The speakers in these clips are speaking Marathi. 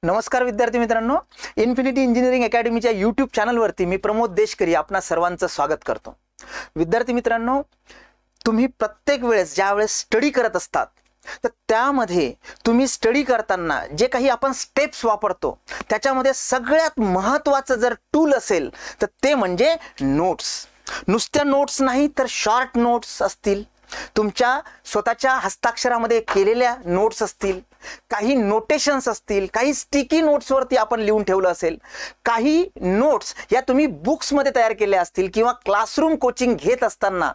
नमस्कार विद्यार्थी मित्रांनो, इन्फिनिटी इंजिनिअरिंग अकॅडमीच्या यूट्यूब चॅनलवरती मी प्रमोद देशकरी आपणा सर्वांचं स्वागत करतो। विद्यार्थी मित्रांनो, तुम्ही प्रत्येक वेळेस ज्या वेळेस स्टडी करत असतात तर त्यामध्ये तुम्ही स्टडी करताना जे काही आपण स्टेप्स वापरतो त्याच्यामध्ये सगळ्यात महत्त्वाचं जर टूल असेल तर ते म्हणजे नोट्स। नुसत्या नोट्स नाही तर शॉर्ट नोट्स असतील, तुमच्या स्वतःच्या हस्ताक्षरामध्ये केलेल्या नोट्स असतील, काही नोटेशन्स असतील, काही स्टिकी नोट्सवरती आपण लिहून ठेवलं असेल, काही नोट्स या तुम्ही बुक्समध्ये तयार केल्या असतील किंवा क्लासरूम कोचिंग घेत असताना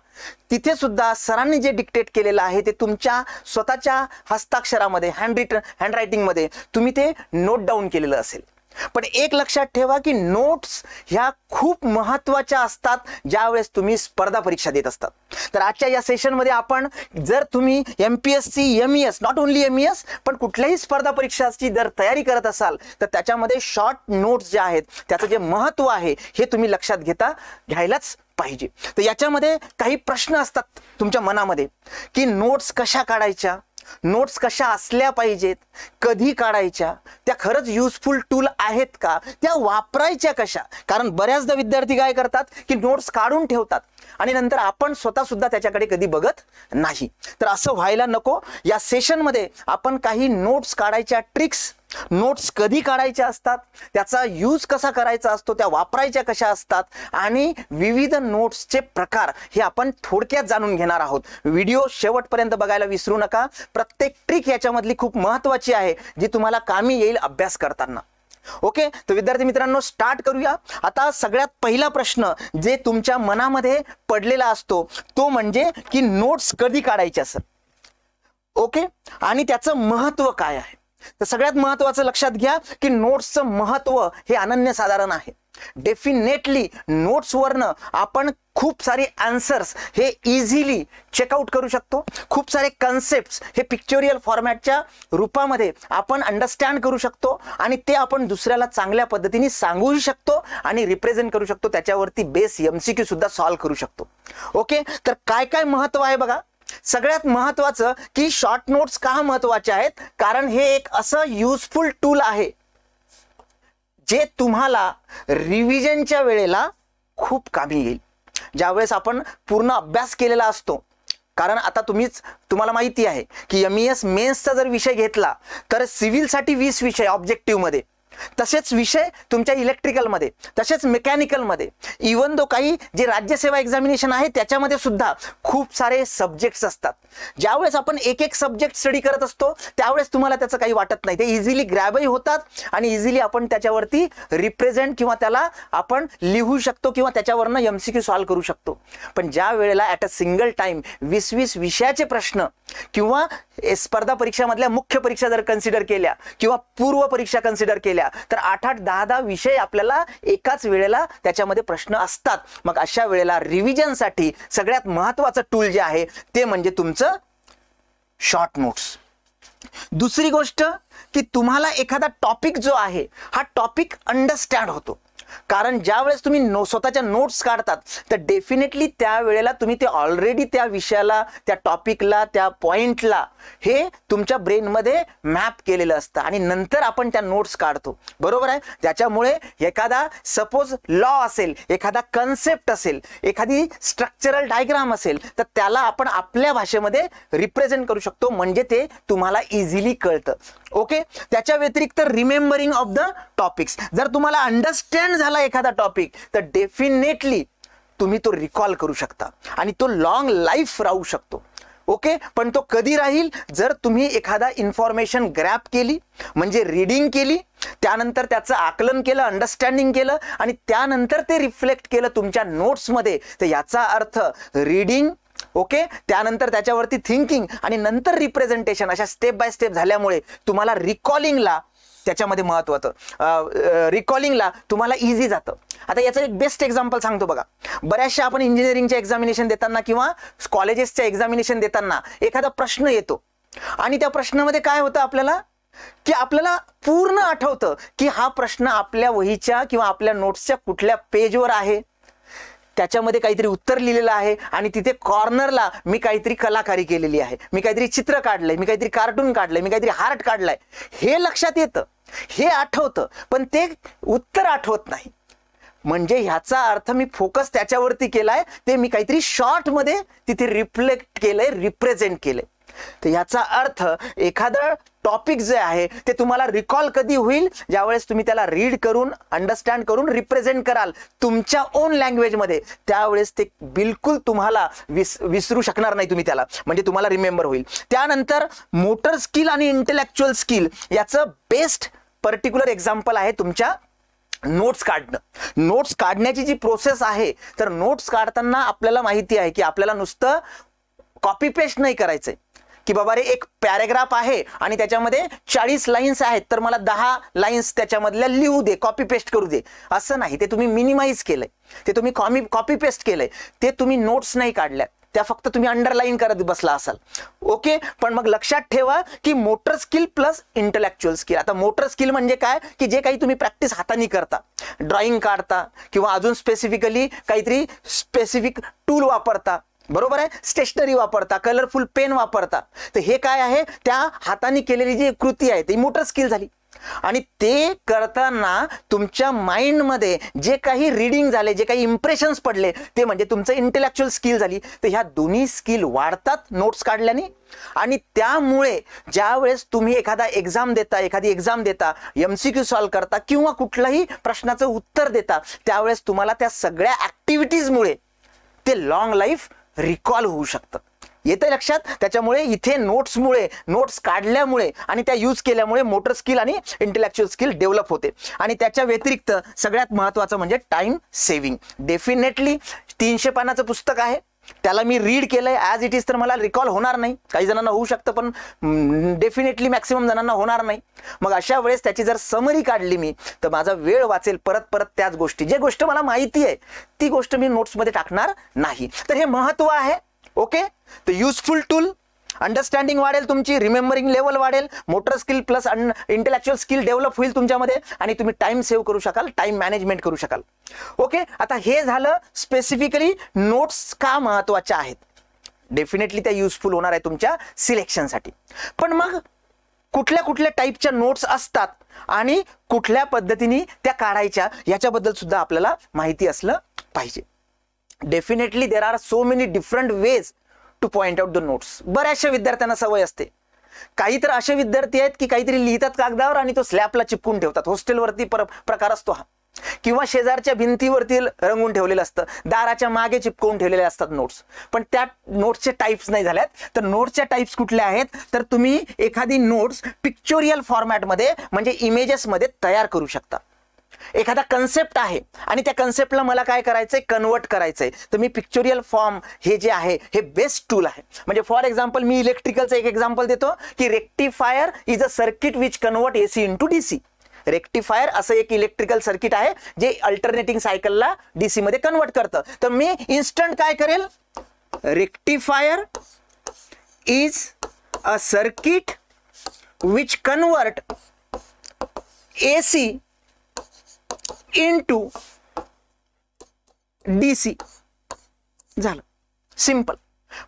तिथे सुद्धा सरांनी जे डिक्टेट केलेलं आहे ते तुमच्या स्वतःच्या हस्ताक्षरामध्ये हँडरायटिंगमध्ये तुम्ही ते नोट डाऊन केलेलं असेल। पण एक लक्षात ठेवा की नोट्स ह्या खूप महत्त्वाच्या असतात ज्यावेळेस तुम्ही स्पर्धा परीक्षा देत असतात। तर आजच्या या सेशनमध्ये आपण जर तुम्ही MPSC MES not only MES पण कुठल्याही स्पर्धा परीक्षाची जर तयारी करत असाल तर त्याच्यामध्ये शॉर्ट नोट्स जे आहेत त्याचं जे महत्त्व आहे हे तुम्ही लक्षात घ्यायलाच पाहिजे। तर याच्यामध्ये काही प्रश्न असतात तुमच्या मनामध्ये की नोट्स कशा काढायच्या, नोट्स कशा असल्या पाहिजेत, कधी काढायच्या, त्या खरंच युजफुल टूल आहेत का, त्या वापरायच्या कशा। कारण बऱ्याचदा विद्यार्थी काय करतात की नोट्स काढून ठेवतात आणि नंतर आपण स्वतः सुद्धा त्याच्याकडे कधी बघत नाही। तर असं व्हायला नको। या सेशनमध्ये आपण काही नोट्स काढायच्या ट्रिक्स, नोट्स कधी काढायच्या असतात, त्याचा यूज कसा करायचा असतो, त्या वापरायच्या कशा असतात आणि विविध नोट्सचे प्रकार हे आपण थोडक्यात जाणून घेणार आहोत। व्हिडिओ शेवटपर्यंत बघायला विसरू नका। प्रत्येक ट्रिक याच्यामधली खूप महत्त्वाची आहे जी तुम्हाला कामी येईल अभ्यास करताना। ओके, तर विद्यार्थी मित्रांनो स्टार्ट करूया। आता सगळ्यात पहिला प्रश्न जे तुमच्या मनामध्ये पडलेला असतो तो म्हणजे की नोट्स कधी काढायच्या सर। ओके, आणि त्याचं महत्त्व काय आहे। तर सगळ्यात महत्त्वाचं लक्षात घ्या की नोट्सचं महत्त्व हे अनन्यसाधारण आहे। डेफिनेटली नोट्सवरनं आपण खूप सारे आन्सर्स हे इझिली चेकआउट करू शकतो, खूप सारे कन्सेप्ट्स हे पिक्चोरियल फॉर्मॅटच्या रूपामध्ये आपण अंडरस्टँड करू शकतो आणि ते आपण दुसऱ्याला चांगल्या पद्धतीने सांगूही शकतो आणि रिप्रेझेंट करू शकतो, त्याच्यावरती बेस MCQ सुद्धा सॉल्व्ह करू शकतो। ओके, तर काय काय महत्त्व आहे बघा। सगळ्यात महत्त्वाचं की शॉर्ट नोट्स का महत्त्वाचे आहेत, कारण हे एक असं युजफुल टूल आहे जे तुम्हाला रिव्हिजनच्या वेळेला खूप कामी येईल। ज्यावेळेस आपण पूर्ण अभ्यास केलेला असतो, कारण आता तुम्हाला माहिती आहे की MES मेन्सचा जर विषय घेतला तर सिव्हिलसाठी 20 विषय ऑब्जेक्टिव्हमध्ये, तसेच विषय तुमच्या इलेक्ट्रिकलमध्ये, तसेच मेकॅनिकलमध्ये, इवन दो काही जे राज्यसेवा एक्झामिनेशन आहे त्याच्यामध्ये सुद्धा खूप सारे सब्जेक्ट्स असतात। ज्यावेळेस आपण एक एक सब्जेक्ट स्टडी करत असतो त्यावेळेस तुम्हाला त्याचं काही वाटत नाही, ते इझिली ग्रॅबही होतात आणि इझिली आपण त्याच्यावरती रिप्रेझेंट किंवा त्याला आपण लिहू शकतो किंवा त्याच्यावरनं MCQ सॉल्व्ह करू शकतो। पण ज्या वेळेला ॲट अ सिंगल टाइम 20-20 विषयाचे प्रश्न किंवा स्पर्धा परीक्षामधल्या मुख्य परीक्षा जर कन्सिडर केल्या किंवा पूर्व परीक्षा कन्सिडर केल्या तर 8-8, 10-10 विषय आपल्याला एकाच वेळेला त्याच्यामध्ये प्रश्न असतात। मग अशा वेळेला रिव्हिजनसाठी सगळ्यात महत्त्वाचं टूल जे आहे ते म्हणजे तुमचं शॉर्ट नोट्स। दुसरी गोष्ट की तुम्हाला एखादा टॉपिक जो आहे हा टॉपिक अंडरस्टँड होतो, कारण ज्यावेळेस तुम्ही स्वतःच्या नोट्स काढतात तर डेफिनेटली त्यावेळेला तुम्ही ते ऑलरेडी त्या विषयाला, त्या टॉपिकला, त्या पॉइंटला हे तुमच्या ब्रेनमध्ये मॅप केलेलं असतं आणि नंतर आपण त्या नोट्स काढतो, बरोबर आहे। त्याच्यामुळे एखादा सपोज लॉ असेल, एखादा कन्सेप्ट असेल, एखादी स्ट्रक्चरल डायग्राम असेल तर त्याला आपण आपल्या भाषेमध्ये रिप्रेझेंट करू शकतो, म्हणजे ते तुम्हाला इझिली कळतं। ओके, त्याच्या व्यतिरिक्त रिमेंबरिंग ऑफ द टॉपिक्स, जर तुम्हाला अंडरस्टँड झाला एखादा टॉपिक तर डेफिनेटली तुम्ही तो रिकॉल करू शकता आणि तो लॉंग लाईफ राहू शकतो। ओके, पण तो कधी राहील, जर तुम्ही एखादा इन्फॉर्मेशन ग्रॅब केली म्हणजे रीडिंग केली, त्यानंतर त्याचं आकलन केलं, अंडरस्टँडिंग केलं आणि त्यानंतर ते रिफ्लेक्ट केलं तुमच्या नोट्समध्ये। तर याचा अर्थ रीडिंग, ओके, त्यानंतर त्याच्यावरती थिंकिंग आणि नंतर रिप्रेझेंटेशन अशा स्टेप बाय स्टेप झाल्यामुळे तुम्हाला रिकॉलिंगला त्याच्यामध्ये महत्त्वाचं रिकॉलिंगला तुम्हाला इझी जातं। आता याचं एक बेस्ट एक्झाम्पल सांगतो बघा। बऱ्याचशा आपण इंजिनिअरिंगचे एक्झामिनेशन देताना किंवा कॉलेजेसचे एक्झामिनेशन देताना एखादा प्रश्न येतो आणि त्या प्रश्नामध्ये काय होतं आपल्याला की आपल्याला पूर्ण आठवतं की हा प्रश्न आपल्या वहीच्या किंवा आपल्या नोट्सच्या कुठल्या पेजवर आहे, त्याच्यामध्ये काहीतरी उत्तर लिहिलेलं आहे आणि तिथे कॉर्नरला मी काहीतरी कलाकारी केलेली आहे, मी काहीतरी चित्र काढलंय, मी काहीतरी कार्टून काढलंय, मी काहीतरी हार्ट काढलाय, हे लक्षात येतं, हे आठवतं, पण ते उत्तर आठवत नाही. म्हणजे ह्याचा अर्थ मी फोकस त्याच्यावरती केलाय, ते मी काहीतरी शॉर्ट मध्ये तिथे रिफ्लेक्ट केलंय, रिप्रेझेंट केलंय. तर याचा अर्थ एखादा टॉपिक जे आहे ते तुम्हाला रिकॉल कधी होईल, ज्यावेळेस तुम्ही त्याला रीड करून, अंडरस्टँड करून रिप्रेझेंट कराल तुमच्या ओन लँग्वेजमध्ये, त्यावेळेस ते बिलकुल तुम्हाला विसरू शकणार नाही तुम्ही त्याला, म्हणजे तुम्हाला रिमेंबर होईल. त्यानंतर मोटर स्किल आणि इंटेलेक्च्युअल स्किल याचं बेस्ट पर्टिक्युलर एक्झाम्पल आहे तुमच्या नोट्स काढणं. नोट्स काढण्याची जी प्रोसेस आहे, तर नोट्स काढताना आपल्याला माहिती आहे की आपल्याला नुसतं कॉपी पेस्ट नाही करायचंय, की बाबा रे एक पॅरेग्राफ आहे आणि त्याच्यामध्ये 40 लाईन्स आहेत, तर मला 10 लाईन्स त्याच्यामधल्या लिहू दे, कॉपी पेस्ट करू दे, असं नाही. ते तुम्ही मिनिमाइज केलंय, ते तुम्ही कॉपी पेस्ट केलंय, ते तुम्ही नोट्स नाही काढल्या, त्या फक्त तुम्ही अंडरलाईन करत बसला असाल. ओके, पण मग लक्षात ठेवा की motor skill plus intellectual skill. आता मोटर स्किल म्हणजे काय, की जे काही तुम्ही प्रॅक्टिस हाताने करता, ड्रॉइंग काढता किंवा अजून स्पेसिफिकली काहीतरी स्पेसिफिक टूल वापरता, बरोबर आहे, स्टेशनरी वापरता, कलरफुल पेन वापरता, तर हे काय आहे, त्या हाताने केलेली जी कृती आहे ती मोटर स्किल झाली. आणि ते करताना तुमच्या माइंडमध्ये जे काही रीडिंग झाले, जे काही इम्प्रेशन्स पडले, ते म्हणजे तुमचं इंटेलेक्च्युअल स्किल झाली. तर ह्या दोन्ही स्किल वाढतात नोट्स काढल्याने. आणि त्यामुळे ज्या वेळेस तुम्ही एखादी एक्झाम देता, MCQ सॉल्व्ह करता किंवा कुठल्याही प्रश्नाचं उत्तर देता, त्यावेळेस तुम्हाला त्या सगळ्या ऍक्टिव्हिटीजमुळे ते लॉंग लाईफ रिकॉल होऊ शकतं. येते लक्षात? त्याच्यामुळे इथे नोट्समुळे, नोट्स काढल्यामुळे आणि त्या यूज केल्यामुळे मोटर स्किल आणि इंटेलेक्च्युअल स्किल डेव्हलप होते. आणि त्याच्या व्यतिरिक्त सगळ्यात महत्त्वाचं म्हणजे टाइम सेव्हिंग. डेफिनेटली 300 पानाचं पुस्तक आहे, त्याला मी रीड केलंय ॲज इट इज, तर मला रिकॉल होणार नाही. काही जणांना होऊ शकतं, पण डेफिनेटली मॅक्सिमम जणांना होणार नाही. मग अशा वेळेस त्याची जर समरी काढली मी, तर माझा वेळ वाचेल. परत त्याच गोष्टी, जे गोष्ट मला माहिती आहे ती गोष्ट मी नोट्समध्ये टाकणार नाही. तर हे महत्त्व आहे. ओके, तर युजफुल टूल, अंडरस्टँडिंग वाढेल तुमची, रिमेंबरिंग लेवल वाढेल, motor skill plus intellectual skill develop होईल तुमच्यामध्ये आणि तुम्ही टाइम सेव्ह करू शकाल, टाइम मॅनेजमेंट करू शकाल. ओके, आता हे झालं स्पेसिफिकली नोट्स का महत्त्वाच्या आहेत. डेफिनेटली त्या युजफुल होणार आहे तुमच्या सिलेक्शनसाठी. पण मग कुठल्या टाईपच्या नोट्स असतात आणि कुठल्या पद्धतीने त्या काढायच्या, याच्याबद्दल सुद्धा आपल्याला माहिती असलं पाहिजे. Definitely there are so many different ways two point out the notes. बऱ्याचशा विद्यार्थ्यांना सवय असते. काही तर असे विद्यार्थी आहेत की काहीतरी लिहितात कागदावर आणि तो स्लॅबला चिपकून ठेवतात. हॉस्टेलवरती प्रकार असतो हा. किंवा शेजारच्या भिंतीवरती रंगून ठेवलेलं असतं, दाराच्या मागे चिपकवून ठेवलेले असतात नोट्स. पण त्या नोट्सचे टाइप्स नाही झाल्यात. तर नोट्सच्या टाइप्स कुठल्या आहेत, तर तुम्ही एखादी नोट्स पिक्चोरियल फॉर्मॅटमध्ये म्हणजे इमेजेसमध्ये तयार करू शकता. एखादा कन्सेप्ट आहे आणि त्या कन्सेप्टला मला काय करायचंय, कन्वर्ट करायचंय, तर मी पिक्चोरियल फॉर्म हे जे आहे हे बेस्ट टूल आहे. म्हणजे फॉर एक्झाम्पल मी इलेक्ट्रिकलचं एक एक्झाम्पल देतो की rectifier is a circuit which convert AC into DC. Rectifier असं एक इलेक्ट्रिकल सर्किट आहे जे अल्टरनेटिंग सायकलला DC मध्ये कन्वर्ट करतं. तर मी इन्स्टंट काय करेल, rectifier is a circuit which convert AC into DC. झालं, सिंपल.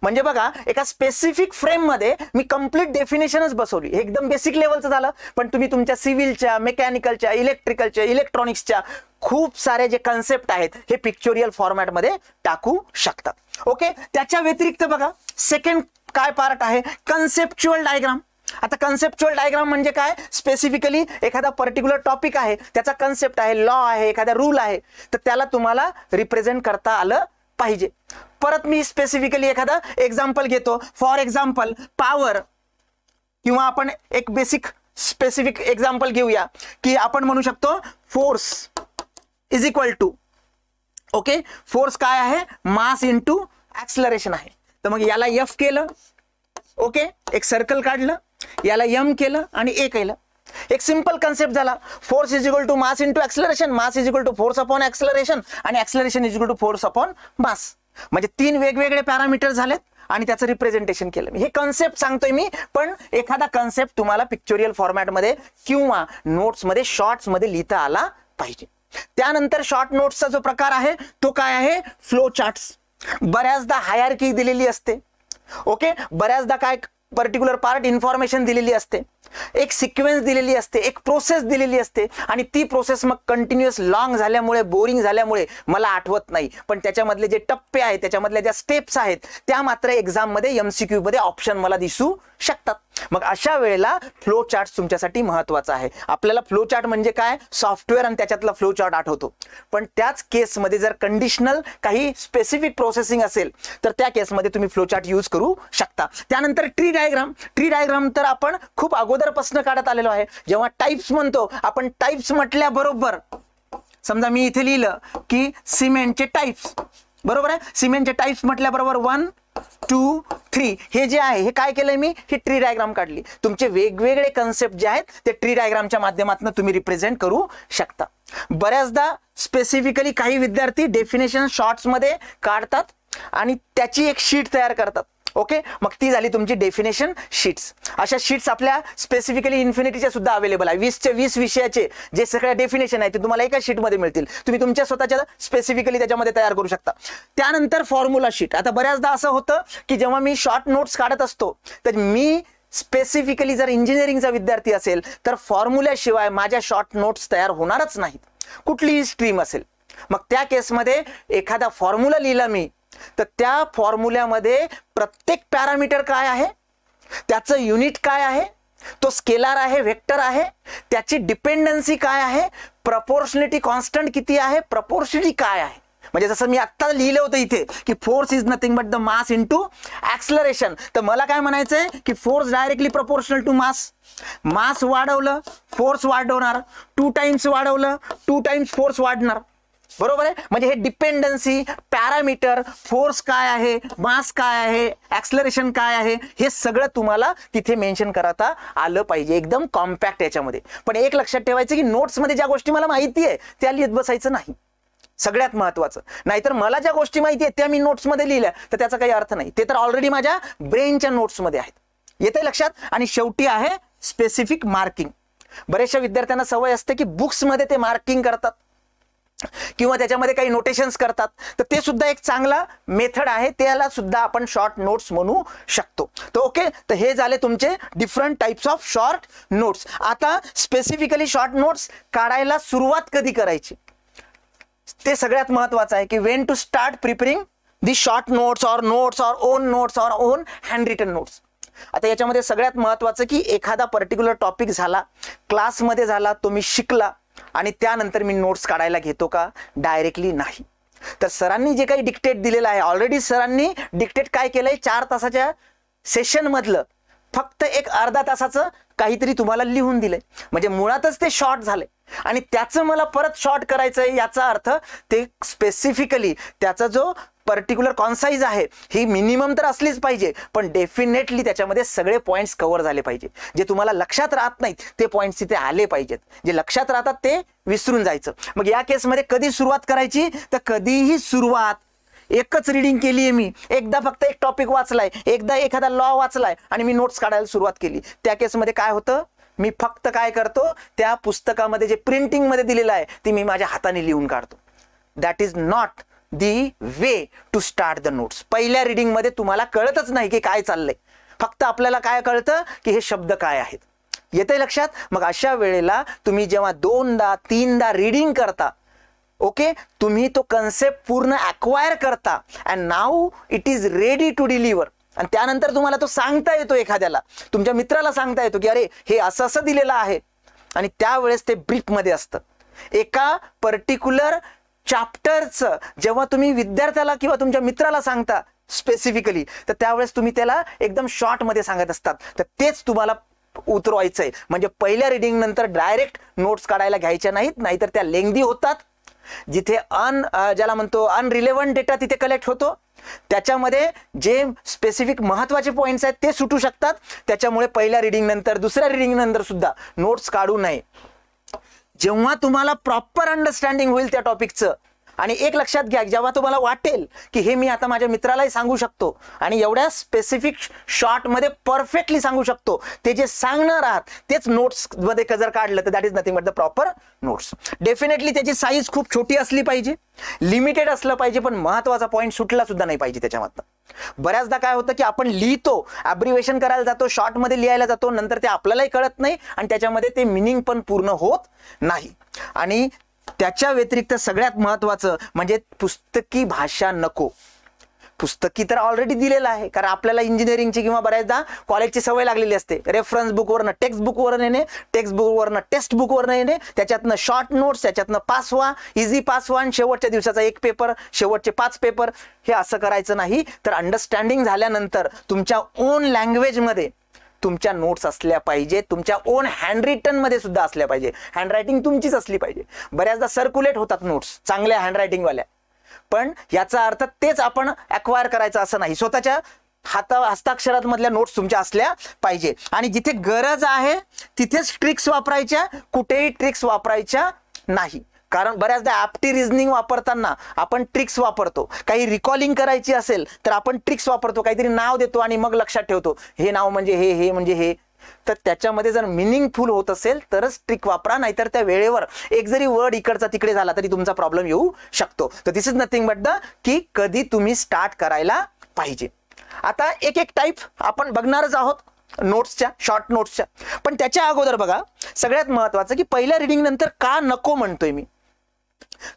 म्हणजे बघा, एका स्पेसिफिक फ्रेम मध्ये मी कंप्लीट डेफिनेशनच बसवली. एकदम बेसिक लेवलचं झालं. पण तुम्ही तुमच्या सिव्हिलच्या, मेकॅनिकलच्या, इलेक्ट्रिकलच्या, इलेक्ट्रॉनिक्सच्या खूप सारे जे कन्सेप्ट आहेत हे पिक्चोरियल फॉर्मॅटमध्ये टाकू शकतात. ओके, त्याच्या व्यतिरिक्त बघा सेकंड काय पार्ट आहे, कन्सेप्च्युअल डायग्राम. आता कन्सेप्च्युअल डायग्राम म्हणजे काय, स्पेसिफिकली एखादा पर्टिक्युलर टॉपिक आहे, त्याचा कन्सेप्ट आहे, लॉ आहे, एखादा रूल आहे, तर त्याला तुम्हाला रिप्रेझेंट करता आलं पाहिजे. परत मी स्पेसिफिकली एखादा एक्झाम्पल घेतो. फॉर एक्झाम्पल पॉवर, किंवा आपण एक बेसिक स्पेसिफिक एक्झाम्पल घेऊया की आपण म्हणू शकतो force is equal to, okay, force काय आहे, मास इंटू ऍक्सलरेशन आहे. तर मग याला F केलं, ओके, एक सर्कल काढलं, याला M केलं आणि A केलं. एक सिंपल कन्सेप्ट झाला. Force is equal to mass into acceleration, mass is equal to force upon acceleration आणि acceleration is equal to force upon mass. म्हणजे 3 वेगवेगळे पॅरामीटर झालेत आणि त्याचं रिप्रेझेंटेशन केलं. हे कन्सेप्ट सांगतोय मी, पण एखादा कन्सेप्ट तुम्हाला पिक्चोरियल फॉर्मॅटमध्ये किंवा नोट्समध्ये, शॉर्ट्समध्ये लिहिता आला पाहिजे. त्यानंतर शॉर्ट नोट्सचा जो प्रकार आहे तो काय आहे, फ्लो चार्ट्स. बऱ्याचदा हायरार्की दिलेली असते. ओके, बऱ्याचदा काय पर्टिक्युलर पार्ट इन्फॉर्मेशन दिलेली असते, एक सिक्वेन्स दिलेली असते, एक प्रोसेस दिलेली असते आणि ती प्रोसेस मग कंटिन्युअस लॉंग झाल्यामुळे, बोरिंग झाल्यामुळे मला आठवत नाही. पण त्याच्यामधले जे टप्पे आहेत, त्याच्यामधल्या ज्या स्टेप्स आहेत त्या मात्र एक्झाममध्ये MCQ मध्ये ऑप्शन मला दिसू शकतात. मग अशा वेळेला फ्लो चार्ट तुमच्यासाठी महत्त्वाचा आहे. आपल्याला फ्लो चार्ट म्हणजे काय, सॉफ्टवेअर आणि त्याच्यातला फ्लो चार्ट आठवतो. पण त्याच केसमध्ये जर कंडिशनल काही स्पेसिफिक प्रोसेसिंग असेल तर त्या केसमध्ये तुम्ही फ्लो चार्ट यूज करू शकता. त्यानंतर ट्री डायग्राम. ट्री डायग्राम तर आपण खूप अगोदरपासून काढत आलेलो आहे. जेव्हा टाइप्स म्हणतो आपण, टाइप्स म्हटल्याबरोबर समजा मी इथे लिहिलं की सिमेंटचे टाइप्स, बरोबर आहे. सिमेंटचे टाइप्स म्हटल्याबरोबर 1 2 3 हे जे आहे हे काय केलंय मी, ही ट्री डायग्राम काढली. तुमचे वेगवेगळे कन्सेप्ट जे आहेत ते ट्री डायग्रामच्या माध्यमातून तुम्ही रिप्रेझेंट करू शकता. बऱ्याचदा स्पेसिफिकली काही विद्यार्थी डेफिनेशन शॉर्ट्स मध्ये काढतात आणि त्याची एक शीट तयार करतात. ओके, मग ती झाली तुमची डेफिनेशन शीट्स. अशा शीट्स आपल्या स्पेसिफिकली इन्फिनिटीच्या सुद्धा अवेलेबल आहे. 20चे 20 विषयाचे जे सगळ्या डेफिनेशन आहे ते तुम्हाला एका शीटमध्ये मिळतील. तुम्ही तुमच्या स्वतःच्या स्पेसिफिकली त्याच्यामध्ये तयार करू शकता. त्यानंतर फॉर्म्युला शीट. आता बऱ्याचदा असं होतं की जेव्हा मी शॉर्ट नोट्स काढत असतो तर मी स्पेसिफिकली जर इंजिनिअरिंगचा विद्यार्थी असेल तर फॉर्म्युल्याशिवाय माझ्या शॉर्ट नोट्स तयार होणारच नाहीत, कुठलीही स्ट्रीम असेल. मग त्या केसमध्ये एखादा फॉर्म्युला लिहिला मी तर त्या फॉर्म्युल्यामध्ये प्रत्येक पॅरामीटर काय आहे, त्याचं युनिट काय आहे, तो स्केलार आहे, वेक्टर आहे, त्याची डिपेंडन्सी काय आहे, प्रपोर्शनॅलिटी कॉन्स्टंट किती आहे, प्रपोर्शनॅलिटी काय आहे. म्हणजे जसं मी आत्ता लिहिलं होतं इथे की force is nothing but the mass into acceleration, तर मला काय म्हणायचंय की force directly proportional to mass. Mass वाढवलं फोर्स वाढवणार, 2 टाइम्स वाढवलं 2 टाइम्स फोर्स वाढणार, बरोबर आहे. म्हणजे हे डिपेंडन्सी, पॅरामीटर, फोर्स काय आहे, मास काय आहे, ऍक्सलरेशन काय आहे, हे सगळं तुम्हाला तिथे मेन्शन करता आलं पाहिजे, एकदम कॉम्पॅक्ट याच्यामध्ये. पण एक लक्षात ठेवायचं की नोट्समध्ये ज्या गोष्टी मला माहिती आहे त्या लिहित बसायचं नाही, सगळ्यात महत्वाचं. नाहीतर मला ज्या गोष्टी माहिती आहेत त्या मी नोट्समध्ये लिहिल्या तर त्याचा काही अर्थ नाही, ते तर ऑलरेडी माझ्या ब्रेनच्या नोट्समध्ये आहेत. येते लक्षात. आणि शेवटी आहे स्पेसिफिक मार्किंग. बऱ्याचशा विद्यार्थ्यांना सवय असते की बुक्समध्ये ते मार्किंग करतात किंवा त्याच्यामध्ये काही नोटेशन्स करतात, तर ते सुद्धा एक चांगला मेथड आहे, त्याला सुद्धा आपण शॉर्ट नोट्स म्हणू शकतो. तर ओके, तर हे झाले तुमचे different types of short notes. आता स्पेसिफिकली शॉर्ट नोट्स काढायला सुरुवात कधी करायची ते सगळ्यात महत्वाचं आहे की when to start preparing the short notes or own hand written notes. आता याच्यामध्ये सगळ्यात महत्वाचं की एखादा पर्टिक्युलर टॉपिक झाला, क्लासमध्ये झाला, तो मी शिकला आणि त्यानंतर मी नोट्स काढायला घेतो का, डायरेक्टली नाही. तर सरांनी जे काही डिक्टेट दिलेलं आहे, ऑलरेडी सरांनी डिक्टेट काय केलंय, 4 तासाच्या सेशन मधलं फक्त एक अर्धा तासाचं काहीतरी तुम्हाला लिहून दिलंय. म्हणजे मुळातच ते शॉर्ट झाले आणि त्याचं मला परत शॉर्ट करायचंय, याचा अर्थ ते स्पेसिफिकली त्याचा जो पर्टिक्युलर कॉन्साइज आहे ही मिनिमम तर असलीच पाहिजे, पण डेफिनेटली त्याच्यामध्ये सगळे पॉइंट्स कव्हर झाले पाहिजे. जे तुम्हाला लक्षात राहत नाहीत ते पॉइंट्स तिथे आले पाहिजेत, जे लक्षात राहतात ते विसरून जायचं. मग या केसमध्ये कधी सुरुवात करायची, तर कधीही सुरुवात एकच रीडिंग केली आहे मी, एकदा फक्त एक टॉपिक वाचलाय, एकदा एखादा लॉ वाचलाय आणि मी नोट्स काढायला सुरुवात केली, त्या केसमध्ये काय होतं, मी फक्त काय करतो, त्या पुस्तकामध्ये जे प्रिंटिंग मध्ये दिलेलं आहे ती मी माझ्या हाताने लिहून काढतो. That is not the way to start the notes. पहिल्या रीडिंग मध्ये तुम्हाला कळतच नाही की काय चाललंय, फक्त आपल्याला काय कळतं की हे शब्द काय आहेत. येते लक्षात. मग अशा वेळेला तुम्ही जेव्हा 2दा 3दा रीडिंग करता, ओके, तुम्ही तो कन्सेप्ट पूर्ण अक्वायर करता and now it is ready to deliver. आणि त्यानंतर तुम्हाला तो सांगता येतो, एखाद्याला तुमच्या मित्राला सांगता येतो की अरे हे असं असं दिलेलं आहे, आणि त्यावेळेस ते ब्रीफमध्ये असतं. एका पर्टिक्युलर चॅप्टरचं जेव्हा तुम्ही विद्यार्थ्याला किंवा तुमच्या मित्राला सांगता स्पेसिफिकली, तर त्यावेळेस तुम्ही त्याला एकदम शॉर्ट मध्ये सांगत असतात. तर तेच तुम्हाला उतरवायचंय. म्हणजे पहिल्या रीडिंग नंतर डायरेक्ट नोट्स काढायला घ्यायच्या नाहीत, नाहीतर त्या लेंदी होतात. जिथे ज्याला म्हणतो अनरिलेव्हंट डेटा तिथे कलेक्ट होतो, त्याच्यामध्ये जे स्पेसिफिक महत्वाचे पॉइंट्स आहेत ते सुटू शकतात. त्याच्यामुळे पहिल्या रीडिंग नंतर, दुसऱ्या रीडिंग नंतर सुद्धा नोट्स काढू नये. जेव्हा तुम्हाला प्रॉपर अंडरस्टँडिंग होईल त्या टॉपिकचं, आणि एक लक्षात घ्या, जेव्हा तुम्हाला वाटेल की हे मी आता माझ्या मित्रालाही सांगू शकतो आणि एवढ्या स्पेसिफिक शॉर्टमध्ये परफेक्टली सांगू शकतो, ते जे सांगणार आहात तेच नोट्समध्ये जर काढलं तर that is nothing but the proper notes. Definitely त्याची साईज खूप छोटी असली पाहिजे, लिमिटेड असलं पाहिजे, पण महत्वाचा पॉईंट सुटला सुद्धा नाही पाहिजे त्याच्यामधनं. बऱ्याचदा काय होतं की आपण लिहितो, ॲब्रिव्हिएशन करायला जातो, शॉर्टमध्ये लिहायला जातो, नंतर ते आपल्यालाही कळत नाही आणि त्याच्यामध्ये ते मिनिंग पण पूर्ण होत नाही. आणि त्याच्या व्यतिरिक्त सगळ्यात महत्वाचं म्हणजे पुस्तकी भाषा नको. पुस्तकी तर ऑलरेडी दिलेलं आहे, कारण आपल्याला इंजिनिअरिंगची किंवा बऱ्याचदा कॉलेजची सवय लागलेली असते. रेफरन्स बुकवरनं टेक्स्ट बुकवरनं येणे, टेक्स्ट बुकवरनं टेक्स्ट बुकवरनं येणे, त्याच्यातनं शॉर्ट नोट्स, त्याच्यातनं पास व्हा, इझी पास व्हा, आणि शेवटच्या दिवसाचा एक पेपर, शेवटचे 5 पेपर. हे असं करायचं नाही. तर अंडरस्टँडिंग झाल्यानंतर तुमच्या ओन लँग्वेजमध्ये तुमच्या नोट्स असल्या पाहिजे, तुमच्या ओन हँड रिटनमध्ये सुद्धा असल्या पाहिजे. हँडरायटिंग तुमचीच असली पाहिजे. बऱ्याचदा सर्क्युलेट होतात नोट्स चांगल्या हँडरायटिंगवाल्या, पण याचा अर्थ तेच आपण ॲक्वायर करायचं असं नाही. स्वतःच्या हस्ताक्षरात मधल्या नोट्स तुमच्या असल्या पाहिजे. आणि जिथे गरज आहे तिथेच ट्रिक्स वापरायच्या, कुठेही ट्रिक्स वापरायच्या नाही. कारण बऱ्याचदा ॲप्टी रिझनिंग वापरताना आपण ट्रिक्स वापरतो. काही रिकॉलिंग करायची असेल तर आपण ट्रिक्स वापरतो, काहीतरी नाव देतो आणि मग लक्षात ठेवतो हे नाव म्हणजे हे, हे म्हणजे हे. तर त्याच्यामध्ये जर मिनिंगफुल होत असेल तरच ट्रिक वापरा, नाहीतर त्या वेळेवर एक जरी वर्ड इकडचा तिकडे झाला तरी तुमचा प्रॉब्लेम येऊ शकतो. तर this is nothing but the की कधी तुम्ही स्टार्ट करायला पाहिजे. आता एक एक टाईप आपण बघणारच आहोत नोट्सच्या, शॉर्ट नोट्सच्या. पण त्याच्या अगोदर बघा, सगळ्यात महत्वाचं की पहिल्या रिडिंग नंतर का नको म्हणतोय मी.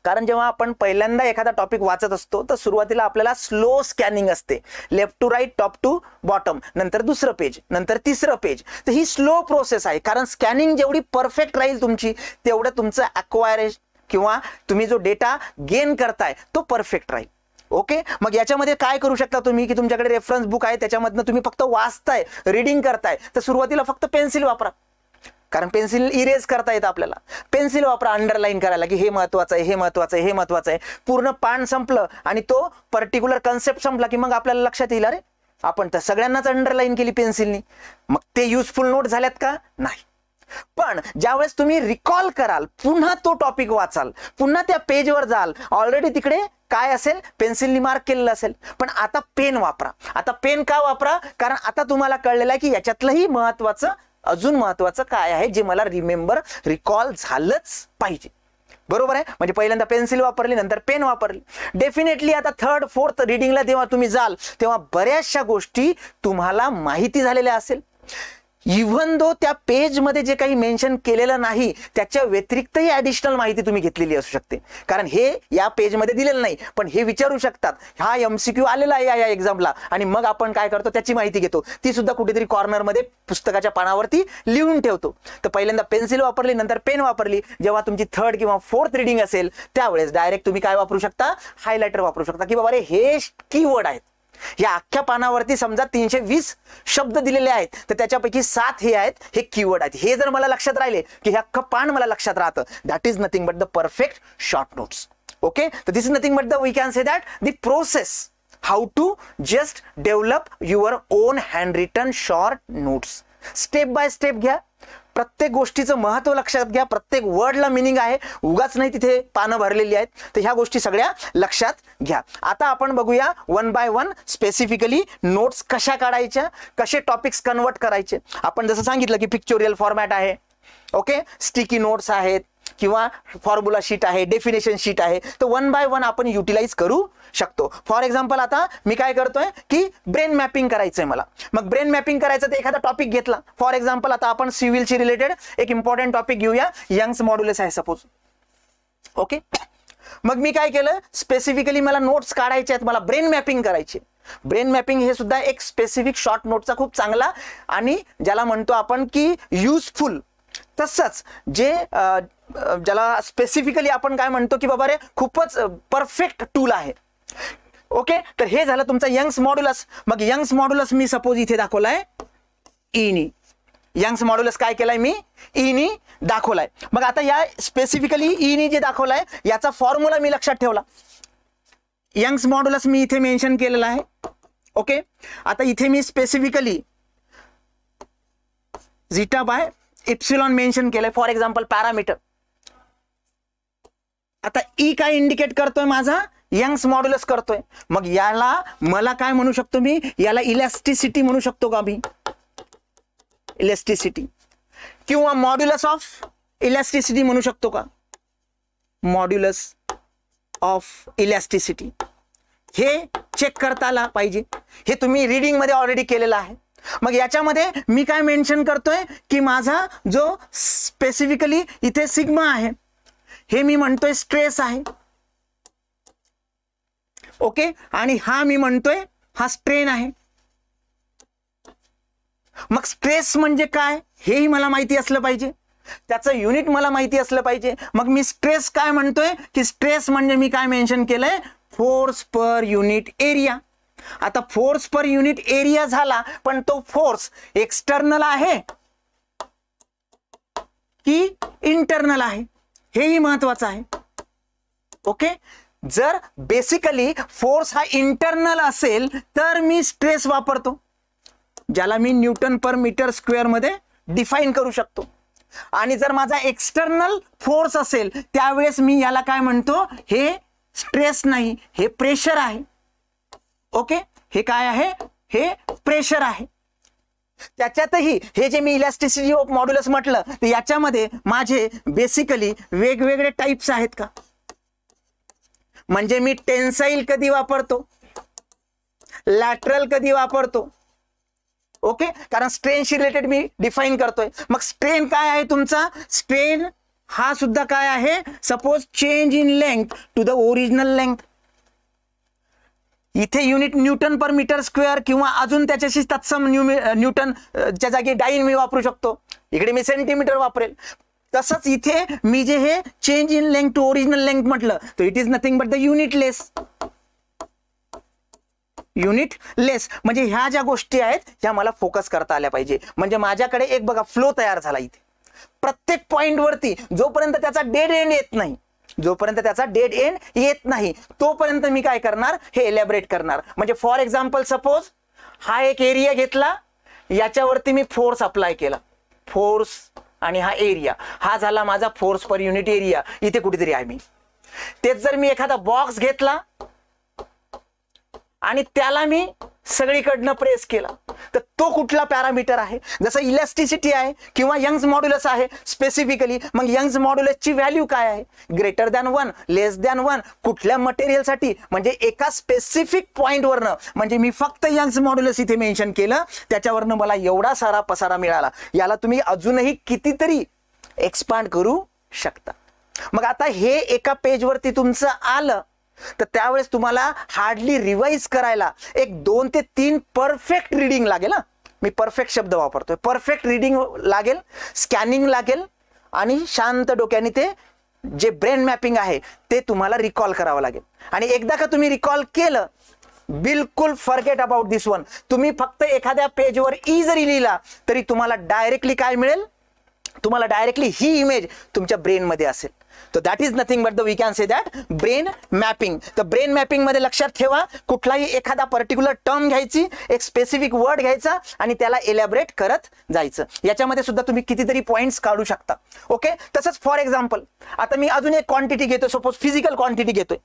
कारण जेव्हा आपण पहिल्यांदा एखादा टॉपिक वाचत असतो तर सुरुवातीला आपल्याला स्लो स्कॅनिंग असते, left to right, top to bottom, नंतर दुसरं पेज, नंतर तिसरं पेज. तर ही स्लो प्रोसेस आहे, कारण स्कॅनिंग जेवढी परफेक्ट राहील तुमची तेवढं तुमचं ॲक्वायरेशन किंवा तुम्ही जो डेटा गेन करताय तो परफेक्ट राहील. ओके, मग याच्यामध्ये काय करू शकता तुम्ही की तुमच्याकडे रेफरन्स बुक आहे, त्याच्यामधनं तुम्ही फक्त वाचताय, रीडिंग करताय, तर सुरुवातीला फक्त पेन्सिल वापरा, कारण पेन्सिल इरेज करता येतं आपल्याला. पेन्सिल वापरा अंडरलाईन करायला की हे महत्वाचं आहे, हे महत्वाचं आहे, हे महत्वाचं आहे. पूर्ण पान संपलं आणि तो पर्टिक्युलर कन्सेप्ट संपला की मग आपल्याला लक्षात येईल अरे आपण तर सगळ्यांनाच अंडरलाईन केली पेन्सिलनी. मग ते युजफुल नोट झाल्यात का? नाही. पण ज्यावेळेस तुम्ही रिकॉल कराल, पुन्हा तो टॉपिक वाचाल, पुन्हा त्या पेजवर जाल, ऑलरेडी तिकडे काय असेल, पेन्सिलनी मार्क केलेलं असेल. पण आता पेन वापरा. आता पेन का वापरा? कारण आता तुम्हाला कळलेलं आहे की याच्यातलंही महत्वाचं, अजून महत्वाचं काय आहे जे मला रिकॉल झालंच पाहिजे. बरोबर आहे. म्हणजे पहिल्यांदा पेन्सिल वापरली, नंतर पेन वापरली. डेफिनेटली आता थर्ड फोर्थ रिडिंगला जेव्हा तुम्ही जाल तेव्हा बऱ्याचशा गोष्टी तुम्हाला माहिती झालेल्या असेल. इव्हन दो त्या पेजमध्ये जे काही मेन्शन केलेलं नाही त्याच्या व्यतिरिक्तही ॲडिशनल माहिती तुम्ही घेतलेली असू शकते, कारण हे या पेजमध्ये दिलेलं नाही. पण हे विचारू शकतात, हा MCQ आलेला आहे या एक्झामला, आणि मग आपण काय करतो त्याची माहिती घेतो, ती सुद्धा कुठेतरी कॉर्नरमध्ये पुस्तकाच्या पानावरती लिहून ठेवतो. तर पहिल्यांदा पेन्सिल वापरली, नंतर पेन वापरली. जेव्हा तुमची थर्ड किंवा फोर्थ रिडिंग असेल त्यावेळेस डायरेक्ट तुम्ही काय वापरू शकता, हायलायटर वापरू शकता की बाबा रे हे कीवर्ड आहेत. या अख्ख्या पानावरती समजा 320 शब्द दिलेले आहेत, तर त्याच्यापैकी 7 हे आहेत, हे कीवर्ड आहेत. हे जर मला लक्षात राहिले की हे अख्खं पान मला लक्षात राहतं, that is nothing but the perfect short notes. Okay, तर this is nothing but the we can say that the process how to just develop your own hand return short notes. Step by step घ्या. प्रत्येक गोष्टीचं महत्व लक्षात घ्या. प्रत्येक वर्डला मिनिंग आहे, उगाच नाही तिथे पानं भरलेली आहेत. तर ह्या गोष्टी सगळ्या लक्षात घ्या. आता आपण बघूया one by one specifically notes कशा काढायच्या, कसे टॉपिक्स कन्वर्ट करायचे. आपण जसं सांगितलं की पिक्चोरियल फॉर्मॅट आहे, ओके, स्टिकी नोट्स आहेत किंवा फॉर्म्युला शीट आहे, डेफिनेशन शीट आहे. तर वन बाय वन आपण युटिलाइज करू शकतो. फॉर एक्झाम्पल आता मी काय करतोय की ब्रेन मॅपिंग करायचंय मला. मग ब्रेन मॅपिंग करायचं तर एखादा टॉपिक घेतला. फॉर एक्झाम्पल आता आपण सिव्हिलशी रिलेटेड एक इम्पॉर्टंट टॉपिक घेऊया, यंग्स मॉड्युलस आहे सपोज. ओके, मग मी काय केलं, स्पेसिफिकली मला नोट्स काढायचे आहेत, मला ब्रेन मॅपिंग करायची. ब्रेन मॅपिंग हे सुद्धा एक स्पेसिफिक शॉर्ट नोटचा खूप चांगला आणि ज्याला म्हणतो आपण की युजफुल, तसंच जे ज्याला स्पेसिफिकली आपण काय म्हणतो की बाबा रे खूपच परफेक्ट टूल आहे. ओके, तर हे झालं तुमचा यंग्स मॉड्युलस. मग यंग्स मॉड्युलस मी सपोज इथे दाखवलाय ईनी. यंग्स मॉड्युलस काय केलाय मी, ईनी दाखवलाय. मग आता या स्पेसिफिकली ईनी जे दाखवलाय याचा फॉर्म्युला मी लक्षात ठेवला. यंग्स मॉड्युलस मी इथे मेन्शन केलेला आहे. ओके, आता इथे मी specifically zeta bye epsilon mention केलंय. For example parameter. आता ई काय इंडिकेट करतोय, माझा यंग्स मॉड्युलस करतोय. मग याला मला काय म्हणू शकतो मी, याला इलॅस्टिसिटी म्हणू शकतो का मी, इलॅस्टिसिटी, किंवा मॉड्युलस ऑफ इलॅस्टिसिटी म्हणू शकतो का, मॉड्युलस ऑफ इलॅस्टिसिटी. हे चेक करता आला पाहिजे. हे तुम्ही रीडिंग मध्ये ऑलरेडी केलेलं आहे. मग याच्यामध्ये मी काय मेन्शन करतोय की माझा जो स्पेसिफिकली इथे सिग्मा आहे, हे मी म्हणतोय स्ट्रेस आहे. ओके, आणि हा मी म्हणतोय हा स्ट्रेन आहे. मग स्ट्रेस म्हणजे काय हेही मला माहिती असलं पाहिजे, त्याचं युनिट मला माहिती असलं पाहिजे. मग मी स्ट्रेस काय म्हणतोय की स्ट्रेस म्हणजे मी काय मेन्शन केलंय, फोर्स पर युनिट एरिया. आता फोर्स पर युनिट एरिया झाला, पण तो फोर्स एक्सटर्नल आहे की इंटरनल आहे, हेही महत्वाचं आहे. ओके, जर बेसिकली फोर्स हा इंटरनल असेल तर मी स्ट्रेस वापरतो, ज्याला मी न्यूटन पर मीटर स्क्वेअर मध्ये डिफाइन करू शकतो. आणि जर माझा एक्सटर्नल फोर्स असेल त्यावेळेस मी याला काय म्हणतो, हे स्ट्रेस नाही, हे प्रेशर आहे. ओके, हे काय आहे, हे प्रेशर आहे. त्याच्यातही हे जे मी इलॅस्टिसिटी ऑफ मॉड्युलस म्हटलं, तर याच्यामध्ये माझे बेसिकली वेगवेगळे टाइप्स आहेत का, म्हणजे मी टेन्साईल कधी वापरतो, लॅटरल कधी वापरतो. ओके, कारण स्ट्रेनशी रिलेटेड मी डिफाइन करतोय. मग स्ट्रेन काय आहे तुमचा, स्ट्रेन हा सुद्धा काय आहे, suppose change in length to the original length. इथे unit newton per metre square किंवा अजून त्याच्याशी तत्सम न्यूटनच्या जागी डाइन मी वापरू शकतो. इकडे मी सेंटीमीटर वापरेल. तसंच इथे मी जे हे change in length to original length म्हटलं, तर it is nothing but the unitless. Unitless म्हणजे ह्या ज्या गोष्टी आहेत ह्या मला फोकस करता आल्या पाहिजे. म्हणजे माझ्याकडे एक बघा फ्लो तयार झाला इथे. प्रत्येक पॉइंट वरती जोपर्यंत त्याचा डेड एंड येत नाही, जोपर्यंत त्याचा डेड एंड येत नाही तोपर्यंत मी काय करणार, हे एलॅबरेट करणार. म्हणजे फॉर एक्झाम्पल सपोज हा एक एरिया घेतला, याच्यावरती मी फोर्स अप्लाय केला, फोर्स आणि हा एरिया, हा झाला माझा फोर्स पर युनिट एरिया. इथे कुठेतरी आहे मी. तेच जर मी एखादा बॉक्स घेतला आणि त्याला मी सगळीकडनं प्रेस केला, तर तो कुठला पॅरामीटर आहे, जसं इलॅस्टिसिटी आहे किंवा यंग्स मॉड्युलस आहे स्पेसिफिकली. मग यंग्स मॉड्युलसची व्हॅल्यू काय आहे, ग्रेटर दॅन 1, लेस दॅन 1, कुठल्या मटेरियलसाठी, म्हणजे एका स्पेसिफिक पॉइंटवरनं. म्हणजे मी फक्त यंग्स मॉड्युलस इथे मेन्शन केलं, त्याच्यावरनं मला एवढा सारा पसारा मिळाला. याला तुम्ही अजूनही कितीतरी एक्सपांड करू शकता. मग आता हे एका पेजवरती तुमचं आलं, तर त्यावेळेस तुम्हाला हार्डली रिवाइज करायला 1, 2 ते 3 परफेक्ट रीडिंग लागेल. मी परफेक्ट शब्द वापरतोय, परफेक्ट रीडिंग लागेल, स्कॅनिंग लागेल, आणि शांत डोक्याने ते जे ब्रेन मॅपिंग आहे ते तुम्हाला रिकॉल करावं लागेल. आणि एकदा का तुम्ही रिकॉल केलं, बिलकुल फॉरगेट अबाउट दिस वन. तुम्ही फक्त एखाद्या पेजवर ई जरी लिहिला तरी तुम्हाला डायरेक्टली काय मिळेल, तुम्हाला डायरेक्टली ही इमेज तुमच्या ब्रेन मध्ये असेल. तो that is nothing but the we can say that brain mapping. तर ब्रेन मॅपिंग मध्ये लक्षात ठेवा, कुठलाही एखादा पर्टिक्युलर टर्म घ्यायची, एक स्पेसिफिक वर्ड घ्यायचा आणि त्याला एलॅबरेट करत जायचं. याच्यामध्ये सुद्धा तुम्ही कितीतरी पॉइंट्स काढू शकता. ओके, तसंच फॉर एक्झाम्पल आता मी अजून एक क्वांटिटी घेतो, सपोज फिजिकल क्वांटिटी घेतोय.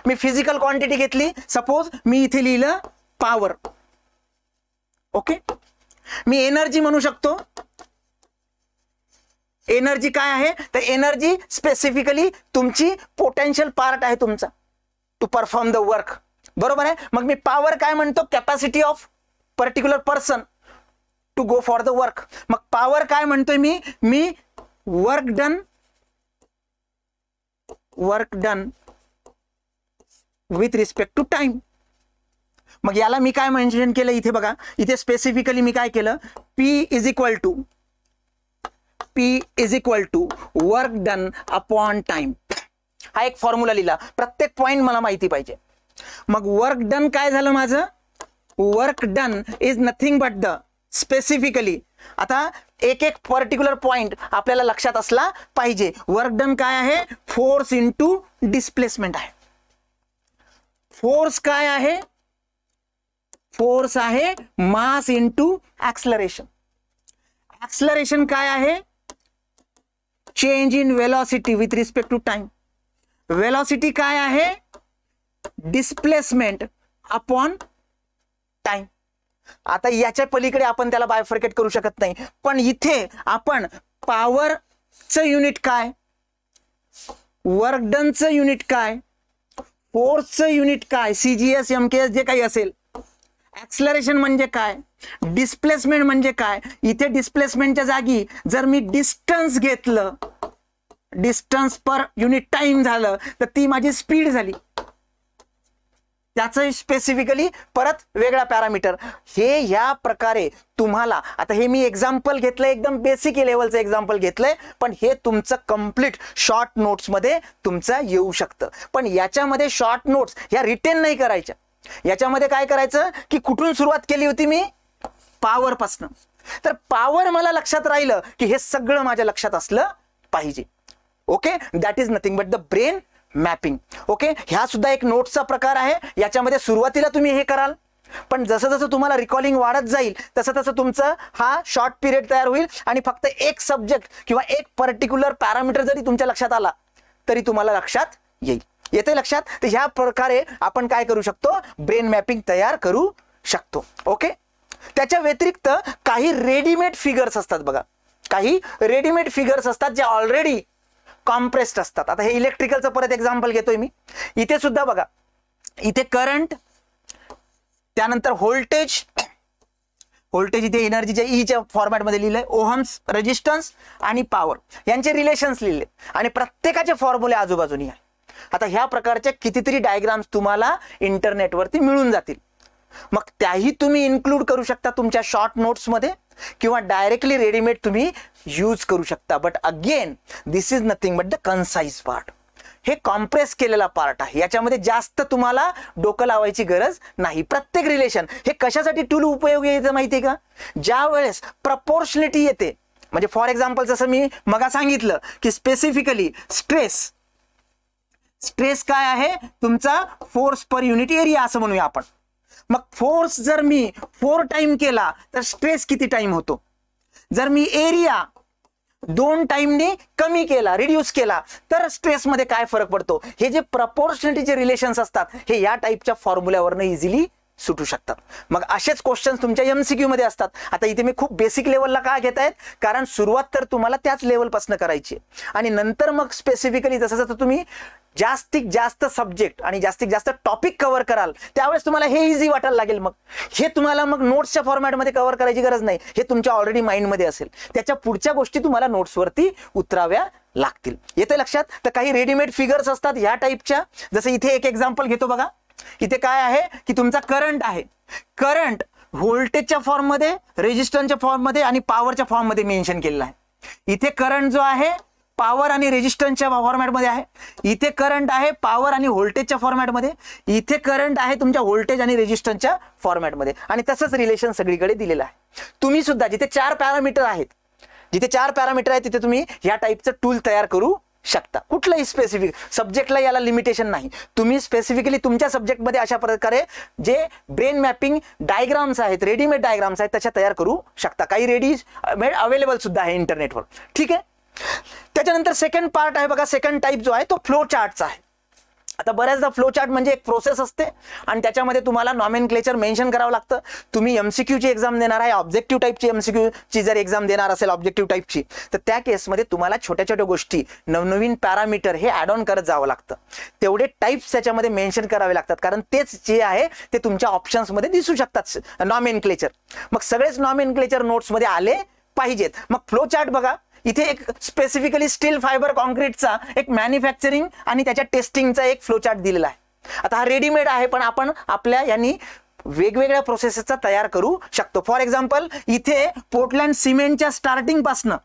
मी फिजिकल क्वांटिटी घेतली, सपोज मी इथे लिहिलं पॉवर. ओके, मी एनर्जी म्हणू शकतो. एनर्जी काय आहे, तर एनर्जी स्पेसिफिकली तुमची पोटेन्शियल पार्ट आहे तुमचा टू परफॉर्म द वर्क. बरोबर आहे. मग मी पॉवर काय म्हणतो, capacity of particular person to go for the work. मग पॉवर काय म्हणतोय मी work done with respect to time. मग याला मी काय मेन्शन केलं इथे बघा, इथे स्पेसिफिकली मी काय केलं, P is equal to work done upon time. हा एक फॉर्म्युला लिहिला, प्रत्येक पॉइंट मला माहिती पाहिजे. मग वर्क डन काय झालं माझं, work done is nothing but the specifically. आता एक एक पर्टिक्युलर पॉइंट आपल्याला लक्षात असला पाहिजे. वर्क डन काय आहे, फोर्स इंटू डिस्प्लेसमेंट आहे. फोर्स काय आहे, फोर्स आहे मास इंटू ऍक्सलरेशन. ऍक्सलरेशन काय आहे, change in velocity with respect to time. Velocity काय आहे, डिस्प्लेसमेंट अपॉन टाइम. आता याच्या पलीकडे आपण त्याला बायफर्केट करू शकत नाही, पण इथे आपण पॉवरचं युनिट काय, वर्क डनचं युनिट काय, फोर्सचं युनिट काय, CGS MKS जे काही असेल, ऍक्सलरेशन म्हणजे काय, डिस्प्लेसमेंट म्हणजे काय. इथे डिस्प्लेसमेंटच्या जागी जर मी डिस्टन्स घेतलं, डिस्टन्स पर युनिट टाइम झालं, तर ती माझी स्पीड झाली. त्याचं स्पेसिफिकली परत वेगळा पॅरामीटर. हे ह्या प्रकारे तुम्हाला, आता हे मी एक्झाम्पल घेतलंय, एकदम बेसिक लेवलचं एक्झाम्पल घेतलंय, पण हे तुमचं कम्प्लीट शॉर्ट नोट्समध्ये तुमचं येऊ शकतं. पण याच्यामध्ये शॉर्ट नोट्स ह्या रिटेन नाही करायच्या. याच्यामध्ये काय करायचं की कुठून सुरुवात केली होती मी, पॉवर पासनं. तर पॉवर मला लक्षात राहिलं की हे सगळं माझ्या लक्षात असलं पाहिजे. Okay, that is nothing but the brain mapping. Okay, ह्या सुद्धा एक नोट्सचा प्रकार आहे. याच्यामध्ये सुरुवातीला तुम्ही हे कराल, पण जसं जसं तुम्हाला रिकॉलिंग वाढत जाईल तसं तसं तुमचं हा शॉर्ट पिरियड तयार होईल आणि फक्त एक सब्जेक्ट किंवा एक पर्टिक्युलर पॅरामीटर जरी तुमच्या लक्षात आला तरी तुम्हाला लक्षात येईल. येते लक्षात? तर ह्या प्रकारे आपण काय करू शकतो, ब्रेन मॅपिंग तयार करू शकतो. ओके, त्याच्या व्यतिरिक्त काही रेडीमेड फिगर्स असतात बघा. काही रेडीमेड फिगर्स असतात जे ऑलरेडी कॉम्प्रेस्ड असतात. आता हे इलेक्ट्रिकलचं परत एक्झाम्पल घेतोय मी. इथे सुद्धा बघा, इथे करंट, त्यानंतर व्होल्टेज, व्होल्टेज इथे एनर्जीच्या ईच्या फॉर्मॅटमध्ये लिहिलंय, ओहम्स, रेजिस्टन्स आणि पॉवर यांचे रिलेशन्स लिहिले आणि प्रत्येकाचे फॉर्म्युले आजूबाजूनी आहे. आता ह्या प्रकारच्या कितीतरी डायग्राम्स तुम्हाला इंटरनेटवरती मिळून जातील. मग त्याही तुम्ही इन्क्लूड करू शकता तुमच्या शॉर्ट नोट्समध्ये किंवा डायरेक्टली रेडीमेड तुम्ही यूज करू शकता. But again this is nothing but the concise part. हे कॉम्प्रेस केलेला पार्ट आहे. याच्यामध्ये जास्त तुम्हाला डोकं लावायची गरज नाही. प्रत्येक रिलेशन हे कशासाठी टूल उपयोगी येतं माहिती आहे का, ज्या वेळेस प्रपोर्शनलिटी येते. म्हणजे फॉर एक्झाम्पल जसं मी मगा सांगितलं की स्पेसिफिकली स्ट्रेस, स्ट्रेस काय आहे तुमचा, फोर्स पर युनिट एरिया असं म्हणूया आपण. मग फोर्स जर मी 4 टाइम केला तर स्ट्रेस किती टाइम होतो. जर मी एरिया 2 टाइमने कमी केला, रिड्यूस केला, तर स्ट्रेसमध्ये काय फरक पडतो. हे जे प्रपोर्शनलिटीचे रिलेशन्स असतात हे या टाइपच्या फॉर्म्युल्यावरनं इझिली सुटू शकतात. मग असेच क्वेश्चन्स तुमच्या MCQ मध्ये असतात. आता इथे मी खूप बेसिक लेवलला का घेत आहेत, कारण सुरुवात तर तुम्हाला त्याच लेवलपासून करायची आणि नंतर मग स्पेसिफिकली जसं जसं तुम्ही जास्तीत जास्त सब्जेक्ट आणि जास्तीत जास्त टॉपिक कव्हर कराल त्यावेळेस तुम्हाला हे इझी वाटायला लागेल. मग हे तुम्हाला मग नोट्सच्या फॉर्मॅटमध्ये कव्हर करायची गरज नाही. हे तुमच्या ऑलरेडी माइंडमध्ये असेल. त्याच्या पुढच्या गोष्टी तुम्हाला नोट्सवरती उतराव्या लागतील. येते लक्षात? तर काही रेडीमेड फिगर्स असतात ह्या टाईपच्या. जसं इथे एक एक्झाम्पल घेतो बघा. इथे काय आहे की तुमचा करंट आहे. करंट व्होल्टेजच्या फॉर्ममध्ये, रेजिस्टन्सच्या फॉर्ममध्ये आणि पॉवरच्या फॉर्ममध्ये मेन्शन केलेला आहे. इथे करंट जो आहे पॉवर आणि रेजिस्टन्सच्या फॉर्मॅटमध्ये आहे. इथे करंट आहे पॉवर आणि व्होल्टेजच्या फॉर्मॅटमध्ये. इथे करंट आहे तुमच्या व्होल्टेज आणि रेजिस्टन्सच्या फॉर्मॅटमध्ये आणि तसंच रिलेशन सगळीकडे दिलेलं आहे. तुम्ही सुद्धा जिथे 4 पॅरामीटर आहेत, जिथे 4 पॅरामीटर आहेत तिथे तुम्ही ह्या टाईपचं टूल तयार करू शकता. कुठलंही स्पेसिफिक सब्जेक्टला याला लिमिटेशन नाही. तुम्ही स्पेसिफिकली तुमच्या सब्जेक्टमध्ये अशा प्रकारे जे ब्रेन मॅपिंग डायग्राम्स आहेत, रेडीमेड डायग्राम्स आहेत, तशा तयार करू शकता. काही रेडी अवेलेबल सुद्धा आहे इंटरनेटवर. ठीक आहे. त्याच्यानंतर सेकंड पार्ट आहे बघा. सेकंड टाईप जो आहे तो फ्लो चार्टचा आहे. आता बऱ्याचदा फ्लो चार्ट म्हणजे एक प्रोसेस असते आणि त्याच्यामध्ये तुम्हाला नॉमेनक्लेचर मेन्शन करावं लागतं. तुम्ही MCQ ची एक्झाम देणार आहे, ऑब्जेक्टिव्ह टाईपची MCQ ची जर एक्झाम देणार असेल ऑब्जेक्टिव्ह टाईपची, तर त्या केसमध्ये तुम्हाला छोट्या छोट्या गोष्टी, नवनवीन पॅरामीटर हे ॲड ऑन करत जावं लागतं. तेवढे टाईप्स त्याच्यामध्ये मेन्शन करावे लागतात, कारण तेच जे आहे ते तुमच्या ऑप्शन्समध्ये दिसू शकतात नॉमेनक्लेचर. मग सगळेच नॉमेनक्लेचर नोट्समध्ये आले पाहिजेत. मग फ्लो चार्ट बघा. इथे एक स्पेसिफिकली स्टील फायबर कॉन्क्रीटचा एक मॅन्युफॅक्चरिंग आणि त्याच्या टेस्टिंगचा एक फ्लो चार्ट दिलेला आहे. आता हा रेडीमेड आहे पण आपण आपल्या यांनी वेगवेगळ्या प्रोसेसचा तयार करू शकतो. फॉर एक्झाम्पल इथे पोर्टलँड सिमेंटच्या स्टार्टिंग पासनं,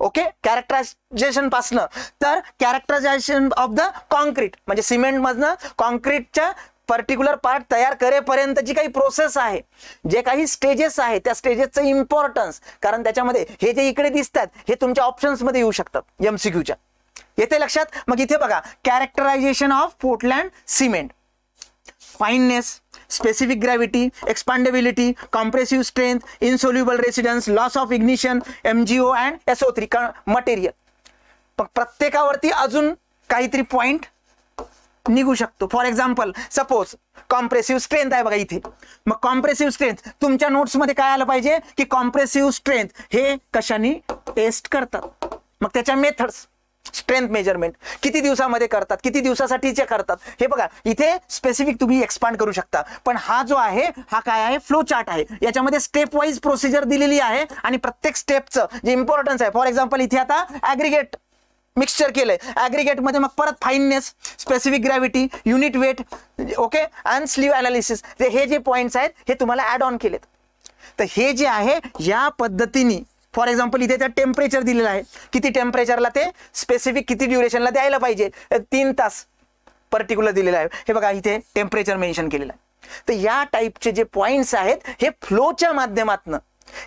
ओके, कॅरेक्टरायझेशन पासनं, तर कॅरेक्टरायझेशन ऑफ द कॉन्क्रीट म्हणजे सिमेंट मधनं कॉन्क्रीटच्या पर्टिक्युलर पार्ट तयार करेपर्यंतची काही प्रोसेस आहे, जे काही स्टेजेस आहेत त्या स्टेजेसचं इम्पॉर्टन्स, कारण त्याच्यामध्ये हे जे इकडे दिसतात हे तुमच्या ऑप्शन्समध्ये येऊ शकतात MCQच्या. येते लक्षात? मग इथे बघा, characterization of Portland cement, fineness, specific gravity, expandability, compressive strength, insoluble residence, loss of ignition, MgO and SO3 material. मग प्रत्येकावरती अजून काहीतरी पॉइंट निघू शकतो. For example suppose compressive strength आहे बघा इथे. मग कॉम्प्रेसिव्ह स्ट्रेंथ तुमच्या नोट्समध्ये काय आलं पाहिजे की कॉम्प्रेसिव्ह स्ट्रेंथ हे कशाने टेस्ट करतात. मग त्याच्या मेथड्स, स्ट्रेंथ मेजरमेंट किती दिवसामध्ये करतात, किती दिवसासाठीचे करतात, हे बघा इथे स्पेसिफिक तुम्ही एक्सपांड करू शकता. पण हा जो आहे हा काय आहे, फ्लो चार्ट आहे. याच्यामध्ये स्टेप वाईज प्रोसिजर दिलेली आहे आणि प्रत्येक स्टेपचं जे इम्पॉर्टन्स आहे. फॉर एक्झाम्पल इथे आता ॲग्रिगेट मिक्सचर केलंय, ॲग्रिगेट मध्ये मग परत fineness, specific gravity, unit weight, okay, and sieve analysis, हे जे पॉइंट्स आहेत हे तुम्हाला ॲड ऑन केलेत. तर हे जे आहे या पद्धतीने फॉर एक्झाम्पल इथे त्या टेम्परेचर दिलेलं आहे, किती टेम्परेचरला ते स्पेसिफिक किती ड्युरेशनला द्यायला पाहिजे, 3 तास पर्टिक्युलर दिलेलं आहे. हे बघा इथे टेम्परेचर मेन्शन केलेलं आहे. तर या टाईपचे जे पॉइंट्स आहेत हे फ्लोच्या माध्यमातून,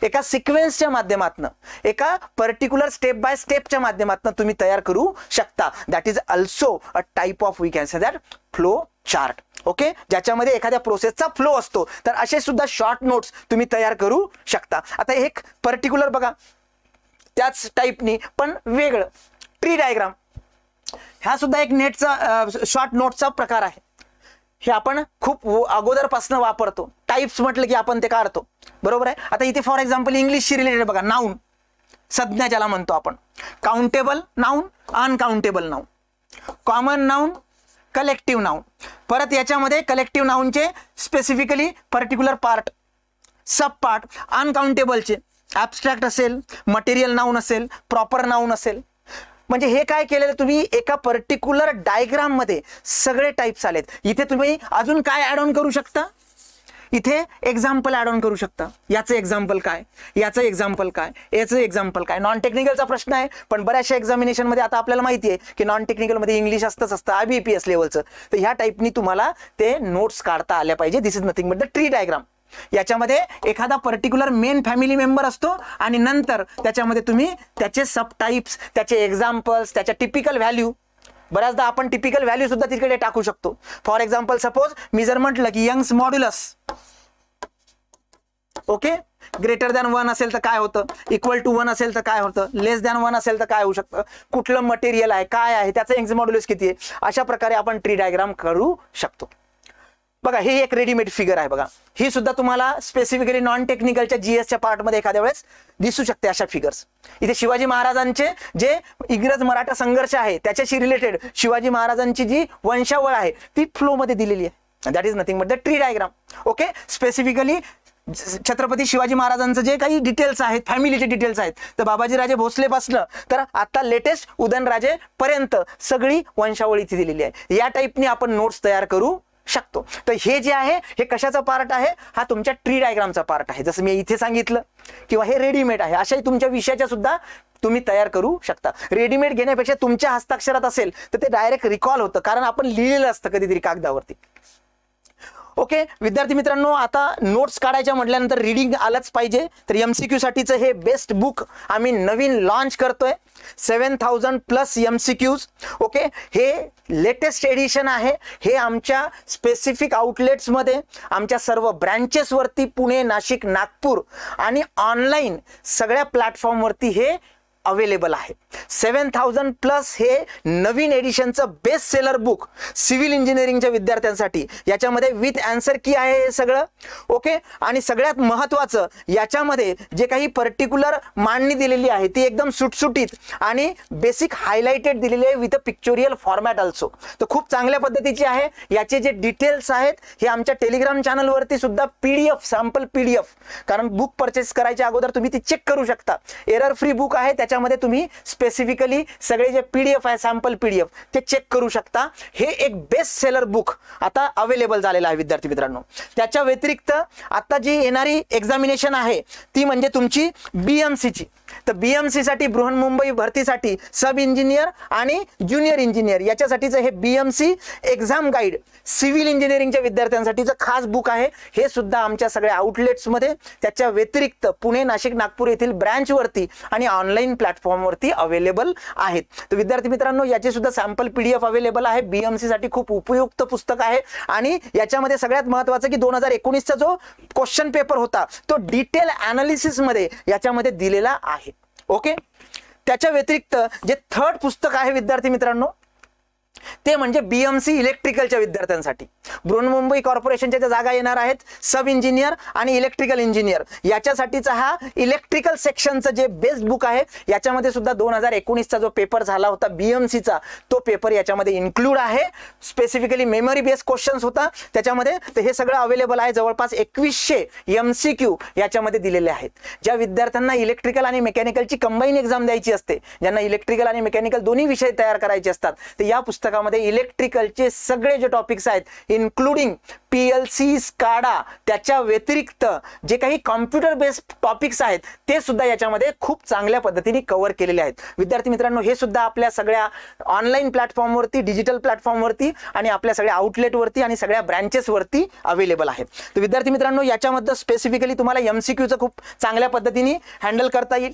एका सिक्वेन्सच्या माध्यमातून, एका पर्टिक्युलर स्टेप बाय स्टेपच्या माध्यमातून तुम्ही तयार करू शकता. That is also a type of, we can say that, flow chart. Okay, ज्याच्यामध्ये एखाद्या प्रोसेसचा फ्लो असतो. तर असे सुद्धा शॉर्ट नोट्स तुम्ही तयार करू शकता. आता एक पर्टिक्युलर बघा त्याच टाईपनी पण वेगळं ट्री डायग्राम, हा सुद्धा एक नेटचा शॉर्ट नोटचा प्रकार आहे. हे आपण खूप अगोदरपासून वापरतो. टाइप्स म्हटलं की आपण ते काढतो, बरोबर आहे. आता इथे फॉर एक्झाम्पल इंग्लिशशी रिलेटेड बघा, नाऊन, संज्ञा ज्याला म्हणतो आपण, countable noun, uncountable noun, common noun, collective noun. परत याच्यामध्ये कलेक्टिव्ह नाऊनचे स्पेसिफिकली पर्टिक्युलर पार्ट, सब पार्ट, अनकाउंटेबलचे ॲब्स्ट्रॅक्ट असेल, मटेरियल नाऊन असेल, प्रॉपर नाऊन असेल. म्हणजे हे काय केलेलं तुम्ही एका पर्टिक्युलर डायग्राम मध्ये सगळे टाइप्स आलेत. इथे तुम्ही अजून काय ऍड ऑन करू शकता, इथे एक्झाम्पल ऍड ऑन करू शकता. याचं एक्झाम्पल काय, याचं एक्झाम्पल काय, याचं एक्झाम्पल काय. नॉन टेक्निकलचा प्रश्न आहे, पण बऱ्याचशा एक्झामिनेशन मध्ये आता आपल्याला माहिती आहे की नॉन टेक्निकल मध्ये इंग्लिश असतं IBPS लेवलचं. तर ह्या टाईपनी तुम्हाला ते नोट्स काढता आल्या पाहिजे. This is nothing but the tree diagram. याच्यामध्ये एखादा पर्टिक्युलर मेन फॅमिली मेंबर असतो आणि नंतर त्याच्यामध्ये तुम्ही त्याचे सब टाइप्स, त्याचे एक्झाम्पल्स, त्याच्या टिपिकल व्हॅल्यू, बऱ्याचदा आपण टिपिकल व्हॅल्यू सुद्धा तिकडे टाकू शकतो. फॉर एक्झाम्पल सपोज मी जर म्हटलं की Young's modulus, okay, greater than 1 असेल तर काय होतं, इक्वल टू 1 असेल तर काय होतं, लेस दॅन 1 असेल तर काय होऊ शकतं, कुठलं मटेरियल आहे, काय आहे, त्याचं यंग्स मॉड्युलस किती आहे. अशा प्रकारे आपण ट्री डायग्राम करू शकतो. बघा हे एक रेडीमेड फिगर आहे बघा. ही सुद्धा तुम्हाला स्पेसिफिकली नॉन टेक्निकलच्या GSच्या पार्टमध्ये एखाद्या वेळेस दिसू शकते अशा फिगर्स. इथे शिवाजी महाराजांचे जे इंग्रज मराठा संघर्ष आहे त्याच्याशी रिलेटेड शिवाजी महाराजांची जी वंशावळ आहे ती फ्लो मध्ये दिलेली आहे. That is nothing but the tree diagram. Okay, specifically Chhatrapati Shivaji महाराजांचं जे काही डिटेल्स आहेत, फॅमिलीचे डिटेल्स आहेत, तर बाबाजीराजे भोसलेपासनं तर आता लेटेस्ट उदयनराजे पर्यंत सगळी वंशावळ इथे दिलेली आहे. या टाईपनी आपण नोट्स तयार करू शकतो. तर हे जे आहे हे कशाचा पार्ट आहे, हा तुमच्या ट्री डायग्रामचा पार्ट आहे. जसं मी इथे सांगितलं, किंवा हे रेडीमेड आहे, अशाही तुमच्या विषयाच्या सुद्धा तुम्ही तयार करू शकता. रेडीमेड घेण्यापेक्षा तुमच्या हस्ताक्षरात असेल तर ते डायरेक्ट रिकॉल होतं, कारण आपण लिहिलेलं असतं कधीतरी कागदावरती. ओके विद्यार्थी मित्रांनो, आता नोट्स काढायच्या म्हटल्यानंतर रीडिंग आलंच पाहिजे. तर MCQ साठीचं हे बेस्ट बुक आम्ही नवीन लॉन्च करतोय, 7000+ MCQs. ओके, हे लेटेस्ट एडिशन आहे. हे आमच्या स्पेसिफिक आउटलेट्समध्ये, आमच्या सर्व ब्रँचेसवरती, पुणे, नाशिक, नागपूर आणि ऑनलाईन सगळ्या प्लॅटफॉर्मवरती हे अवेलेबल आहे. 7000+ हे नवीन एडिशनचं बेस्ट सेलर बुक सिव्हिल इंजिनिअरिंगच्या विद्यार्थ्यांसाठी. याच्यामध्ये विथ आन्सर की आहे हे सगळं. ओके, आणि सगळ्यात महत्त्वाचं याच्यामध्ये जे काही पर्टिक्युलर मांडणी दिलेली आहे ती एकदम सुटसुटीत आणि बेसिक हायलाइटेड दिलेली आहे with a pictorial format also. तर खूप चांगल्या पद्धतीची आहे. याचे जे डिटेल्स आहेत हे आमच्या टेलिग्राम चॅनलवरती सुद्धा PDF, सॅम्पल PDF, कारण बुक परचेस करायच्या अगोदर तुम्ही ती चेक करू शकता. एरर फ्री बुक आहे, त्याच्यामध्ये तुम्ही स्पेसिफिकली सगळे जे PDF आहे, सॅम्पल PDF, ते चेक करू शकता. हे एक बेस्ट सेलर बुक आता अवेलेबल झालेलं आहे विद्यार्थी मित्रांनो. त्याच्या व्यतिरिक्त आता जी येणारी एक्झामिनेशन आहे ती म्हणजे तुमची BMCची. तर BMC साठी, बृहन्मुंबई भरतीसाठी सब इंजिनियर आणि ज्युनियर इंजिनियर याच्यासाठीचं हे BMC एक्झाम गाईड सिव्हिल इंजिनिअरिंगच्या विद्यार्थ्यांसाठीचं खास बुक आहे. हे सुद्धा आमच्या सगळ्या आउटलेट्समध्ये, त्याच्या व्यतिरिक्त पुणे, नाशिक, नागपूर येथील ब्रँचवरती आणि ऑनलाईन प्लॅटफॉर्मवरती अवेलेबल आहेत. तर विद्यार्थी मित्रांनो, याचे सुद्धा सॅम्पल PDF अवेलेबल आहे. BMC साठी खूप उपयुक्त पुस्तक आहे. आणि याच्यामध्ये सगळ्यात महत्त्वाचं की 2019चा जो क्वेश्चन पेपर होता तो डिटेल अनालिसिस मध्ये याच्यामध्ये दिलेला आहे. ओके, त्याच्या व्यतिरिक्त जे थर्ड पुस्तक आहे विद्यार्थी मित्रांनो, ते म्हणजे BMC इलेक्ट्रिकलच्या विद्यार्थ्यांसाठी. बृहन्मुंबई कॉर्पोरेशनच्या ज्या जागा येणार आहेत सब इंजिनियर आणि इलेक्ट्रिकल इंजिनियर याच्यासाठीचा हा इलेक्ट्रिकल सेक्शनचं जे बेस्ट बुक आहे, याच्यामध्ये सुद्धा 2019चा जो पेपर झाला होता BMCचा तो पेपर याच्यामध्ये इन्क्लूड आहे. स्पेसिफिकली मेमरी बेस्ड क्वेश्चन्स होता त्याच्यामध्ये. तर हे सगळं अवेलेबल आहे. जवळपास 2100 MCQ याच्यामध्ये दिलेले आहेत. ज्या विद्यार्थ्यांना इलेक्ट्रिकल आणि मेकॅनिकलची कंबाईन एक्झाम द्यायची असते, ज्यांना इलेक्ट्रिकल आणि मेकॅनिकल दोन्ही विषय तयार करायचे असतात, तर या पुस्तकामध्ये इलेक्ट्रिकलचे सगळे जे टॉपिक्स आहेत इन्क्लुडिंग PLC, SCADA, त्याच्या व्यतिरिक्त जे काही कॉम्प्युटर बेस्ड टॉपिक्स आहेत ते सुद्धा याच्यामध्ये खूप चांगल्या पद्धतीने कव्हर केलेले आहेत. विद्यार्थी मित्रांनो, हे सुद्धा आपल्या सगळ्या ऑनलाईन प्लॅटफॉर्मवरती, डिजिटल प्लॅटफॉर्मवरती आणि आपल्या सगळ्या आउटलेटवरती आणि सगळ्या ब्रँचेसवरती अवेलेबल आहे. तर विद्यार्थी मित्रांनो, याच्यामध्ये स्पेसिफिकली तुम्हाला MCQचं खूप चांगल्या पद्धतीने हँडल करता येईल.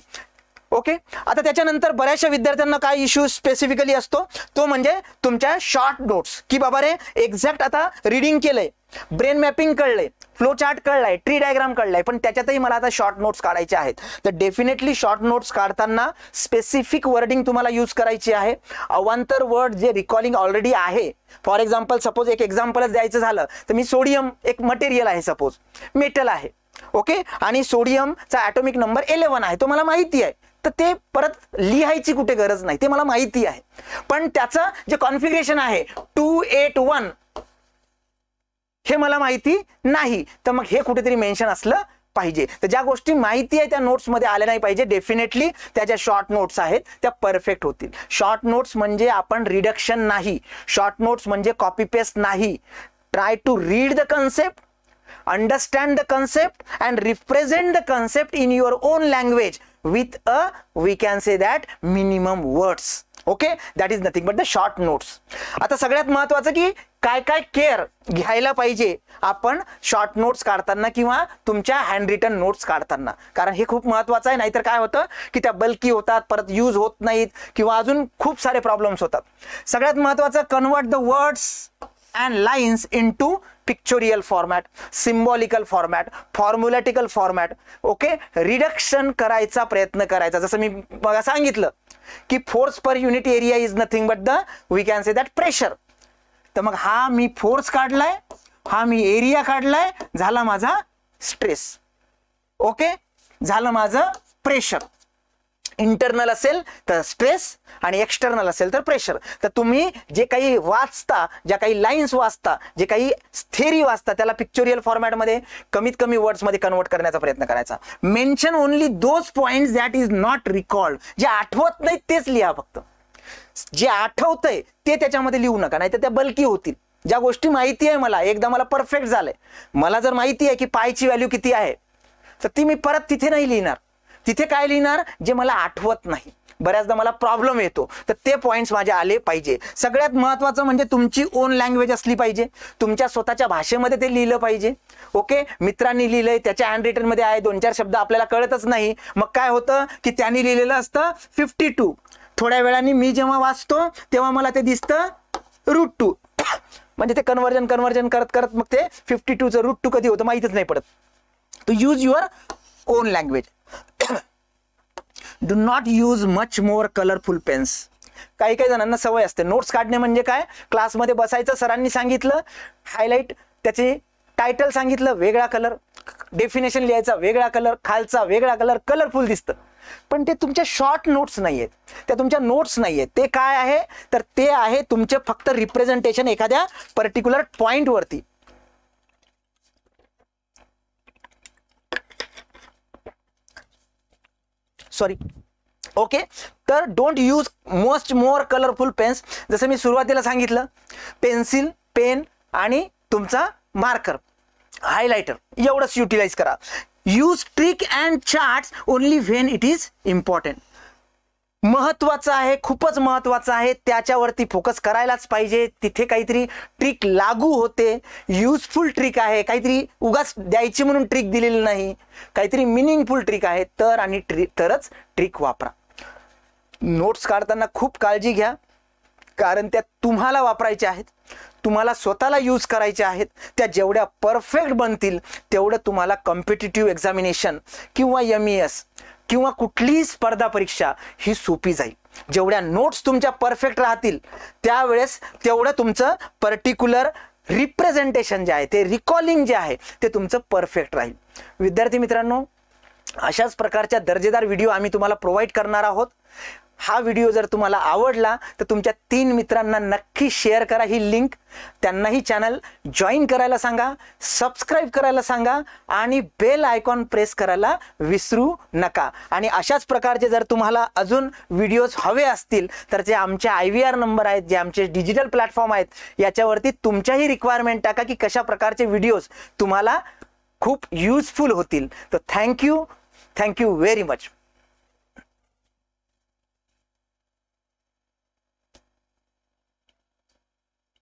ओके. आता त्याच्यानंतर बऱ्याचशा विद्यार्थ्यांना काय इश्यू स्पेसिफिकली असतो तो म्हणजे तुमच्या शॉर्ट नोट्स, की बाबा रे एक्झॅक्ट आता रीडिंग केलंय, ब्रेन मॅपिंग कळलंय, फ्लो चार्ट कळलाय, ट्री डायग्राम कळलाय, पण त्याच्यातही मला आता शॉर्ट नोट्स काढायचे आहेत. तर डेफिनेटली शॉर्ट नोट्स काढताना स्पेसिफिक वर्डिंग तुम्हाला यूज करायची आहे. अवांतर वर्ड जे रिकॉलिंग ऑलरेडी आहे, फॉर एक्झाम्पल सपोज एक एक्झाम्पलच द्यायचं झालं तर मी सोडियम एक मटेरियल आहे, सपोज मेटल आहे, ओके, आणि सोडियमचा ॲटॉमिक नंबर 11 आहे, तो मला माहिती आहे. तर ते परत लिहायची कुठे गरज नाही, ते मला माहिती आहे. पण त्याचं जे कॉन्फिगरेशन आहे 281 हे मला माहिती नाही, तर मग हे कुठेतरी मेन्शन असलं पाहिजे. तर ज्या गोष्टी माहिती आहे त्या नोट्समध्ये आल्या नाही पाहिजे. डेफिनेटली त्या ज्या शॉर्ट नोट्स आहेत त्या परफेक्ट होतील. शॉर्ट नोट्स म्हणजे आपण रिडक्शन नाही, शॉर्ट नोट्स म्हणजे कॉपी पेस्ट नाही. Try to read the concept, understand the concept and represent the concept in your own language with a, we can say that, minimum words. Okay, that is nothing but the short notes. आता सगळ्यात महत्त्वाचं की काय काय केअर घ्यायला पाहिजे आपण शॉर्ट नोट्स काढताना किंवा तुमच्या हँड रिटन नोट्स काढताना, कारण हे खूप महत्त्वाचं आहे. नाहीतर काय होतं की त्या बल्की होतात, परत यूज होत नाहीत किंवा अजून खूप सारे प्रॉब्लेम्स होतात. सगळ्यात महत्त्वाचं, convert the words and lines into pictorial format, symbolical format, formulatical format. Okay, reduction करायचा प्रयत्न करायचा. जसं मी बघा सांगितलं की force per unit area is nothing but the, we can say that, pressure. तर मग हा मी फोर्स काढलाय, हा मी एरिया काढलाय, झाला माझा स्ट्रेस. ओके, झालं माझं प्रेशर. इंटरनल असेल तर स्ट्रेस आणि एक्सटर्नल असेल तर प्रेशर. तर तुम्ही जे काही वाचता, ज्या काही लाईन्स वाचता, जे काही थेरी वाचता, त्याला पिक्चोरियल फॉर्मॅटमध्ये कमीत कमी वर्ड्समध्ये कन्वर्ट करण्याचा प्रयत्न करायचा. Mention only those points that is not recalled. जे आठवत नाही तेच लिहा फक्त. जे आठवतंय ते त्याच्यामध्ये लिहू नका, नाही तर त्या बल्की होतील. ज्या गोष्टी माहिती आहे मला, एकदा मला परफेक्ट झालंय, मला जर माहिती आहे की पायची व्हॅल्यू किती आहे, तर ती मी परत तिथे नाही लिहिणार. तिथे काय लिहिणार, जे मला आठवत नाही. बऱ्याचदा मला प्रॉब्लेम येतो, तर ते पॉइंट्स माझे आले पाहिजे. सगळ्यात महत्त्वाचं म्हणजे तुमची ओन लँग्वेज असली पाहिजे, तुमच्या स्वतःच्या भाषेमध्ये ते लिहिलं पाहिजे. ओके, मित्रांनी लिहिलंय, त्याच्या हँड रिटन मध्ये आहे, 2-4 शब्द आपल्याला कळतच नाही, मग काय होतं की त्यांनी लिहिलेलं असतं 52. थोड्या वेळाने मी जेव्हा वाचतो तेव्हा मला ते दिसतं √2. म्हणजे ते कन्वर्जन करत करत मग ते 52चं √2 कधी होतं माहितीच नाही पडत. To use your own language. Do not use much more colourful pens. काही काही जणांना सवय असते नोट्स काढणे म्हणजे काय, क्लासमध्ये बसायचं, सरांनी सांगितलं हायलाइट, त्याचे टायटल सांगितलं, वेगळा कलर, डेफिनेशन लिहायचा, वेगळा कलर, खालचा वेगळा कलर, कलरफुल दिसतं. पण ते तुमच्या शॉर्ट नोट्स नाही आहेत, त्या तुमच्या नोट्स नाही आहेत. ते काय आहे तर ते आहे तुमचे फक्त रिप्रेझेंटेशन एखाद्या पर्टिक्युलर पॉइंट वरती. सॉरी. ओके, तर don't use most more colourful pens. जसं मी सुरुवातीला सांगितलं, पेन्सिल, पेन आणि तुमचा मार्कर, हायलायटर एवढंच युटिलाइज करा. Use trick and charts only when it is important. महत्वाचं आहे, खूपच महत्वाचं आहे, त्याच्यावरती फोकस करायलाच पाहिजे. तिथे काहीतरी ट्रिक लागू होते, युजफुल ट्रिक आहे, काहीतरी उगाच द्यायची म्हणून ट्रिक दिलेली नाही, काहीतरी मिनिंगफुल ट्रिक आहे, तरच ट्रिक वापरा. नोट्स काढताना खूप काळजी घ्या, कारण त्या तुम्हाला वापरायच्या आहेत, तुम्हाला स्वतःला यूज करायच्या आहेत. त्या जेवढ्या परफेक्ट बनतील तेवढं तुम्हाला कॉम्पिटिटिव्ह एक्झामिनेशन किंवा MES किंवा कुठलीही स्पर्धा परीक्षा ही सोपी जाईल. जेवढ्या नोट्स तुमच्या परफेक्ट राहतील त्यावेळेस तेवढं तुमचं पर्टिक्युलर रिप्रेझेंटेशन जे आहे, ते रिकॉलिंग जे आहे ते तुमचं परफेक्ट राहील. विद्यार्थी मित्रांनो, अशाच प्रकारच्या दर्जेदार व्हिडिओ आम्ही तुम्हाला प्रोव्हाइड करणार आहोत. हा व्हिडिओ जर तुम्हाला आवडला तर तुमच्या 3 मित्रांना नक्की शेअर करा ही लिंक. त्यांनाही चॅनल जॉईन करायला सांगा, सबस्क्राईब करायला सांगा आणि बेल आयकॉन प्रेस करायला विसरू नका. आणि अशाच प्रकारचे जर तुम्हाला अजून व्हिडिओज हवे असतील तर जे आमचे IVR नंबर आहेत, जे आमचे डिजिटल प्लॅटफॉर्म आहेत, याच्यावरती तुमच्याही रिक्वायरमेंट टाका की कशा प्रकारचे व्हिडिओज तुम्हाला खूप युजफुल होतील. तर थँक्यू व्हेरी मच.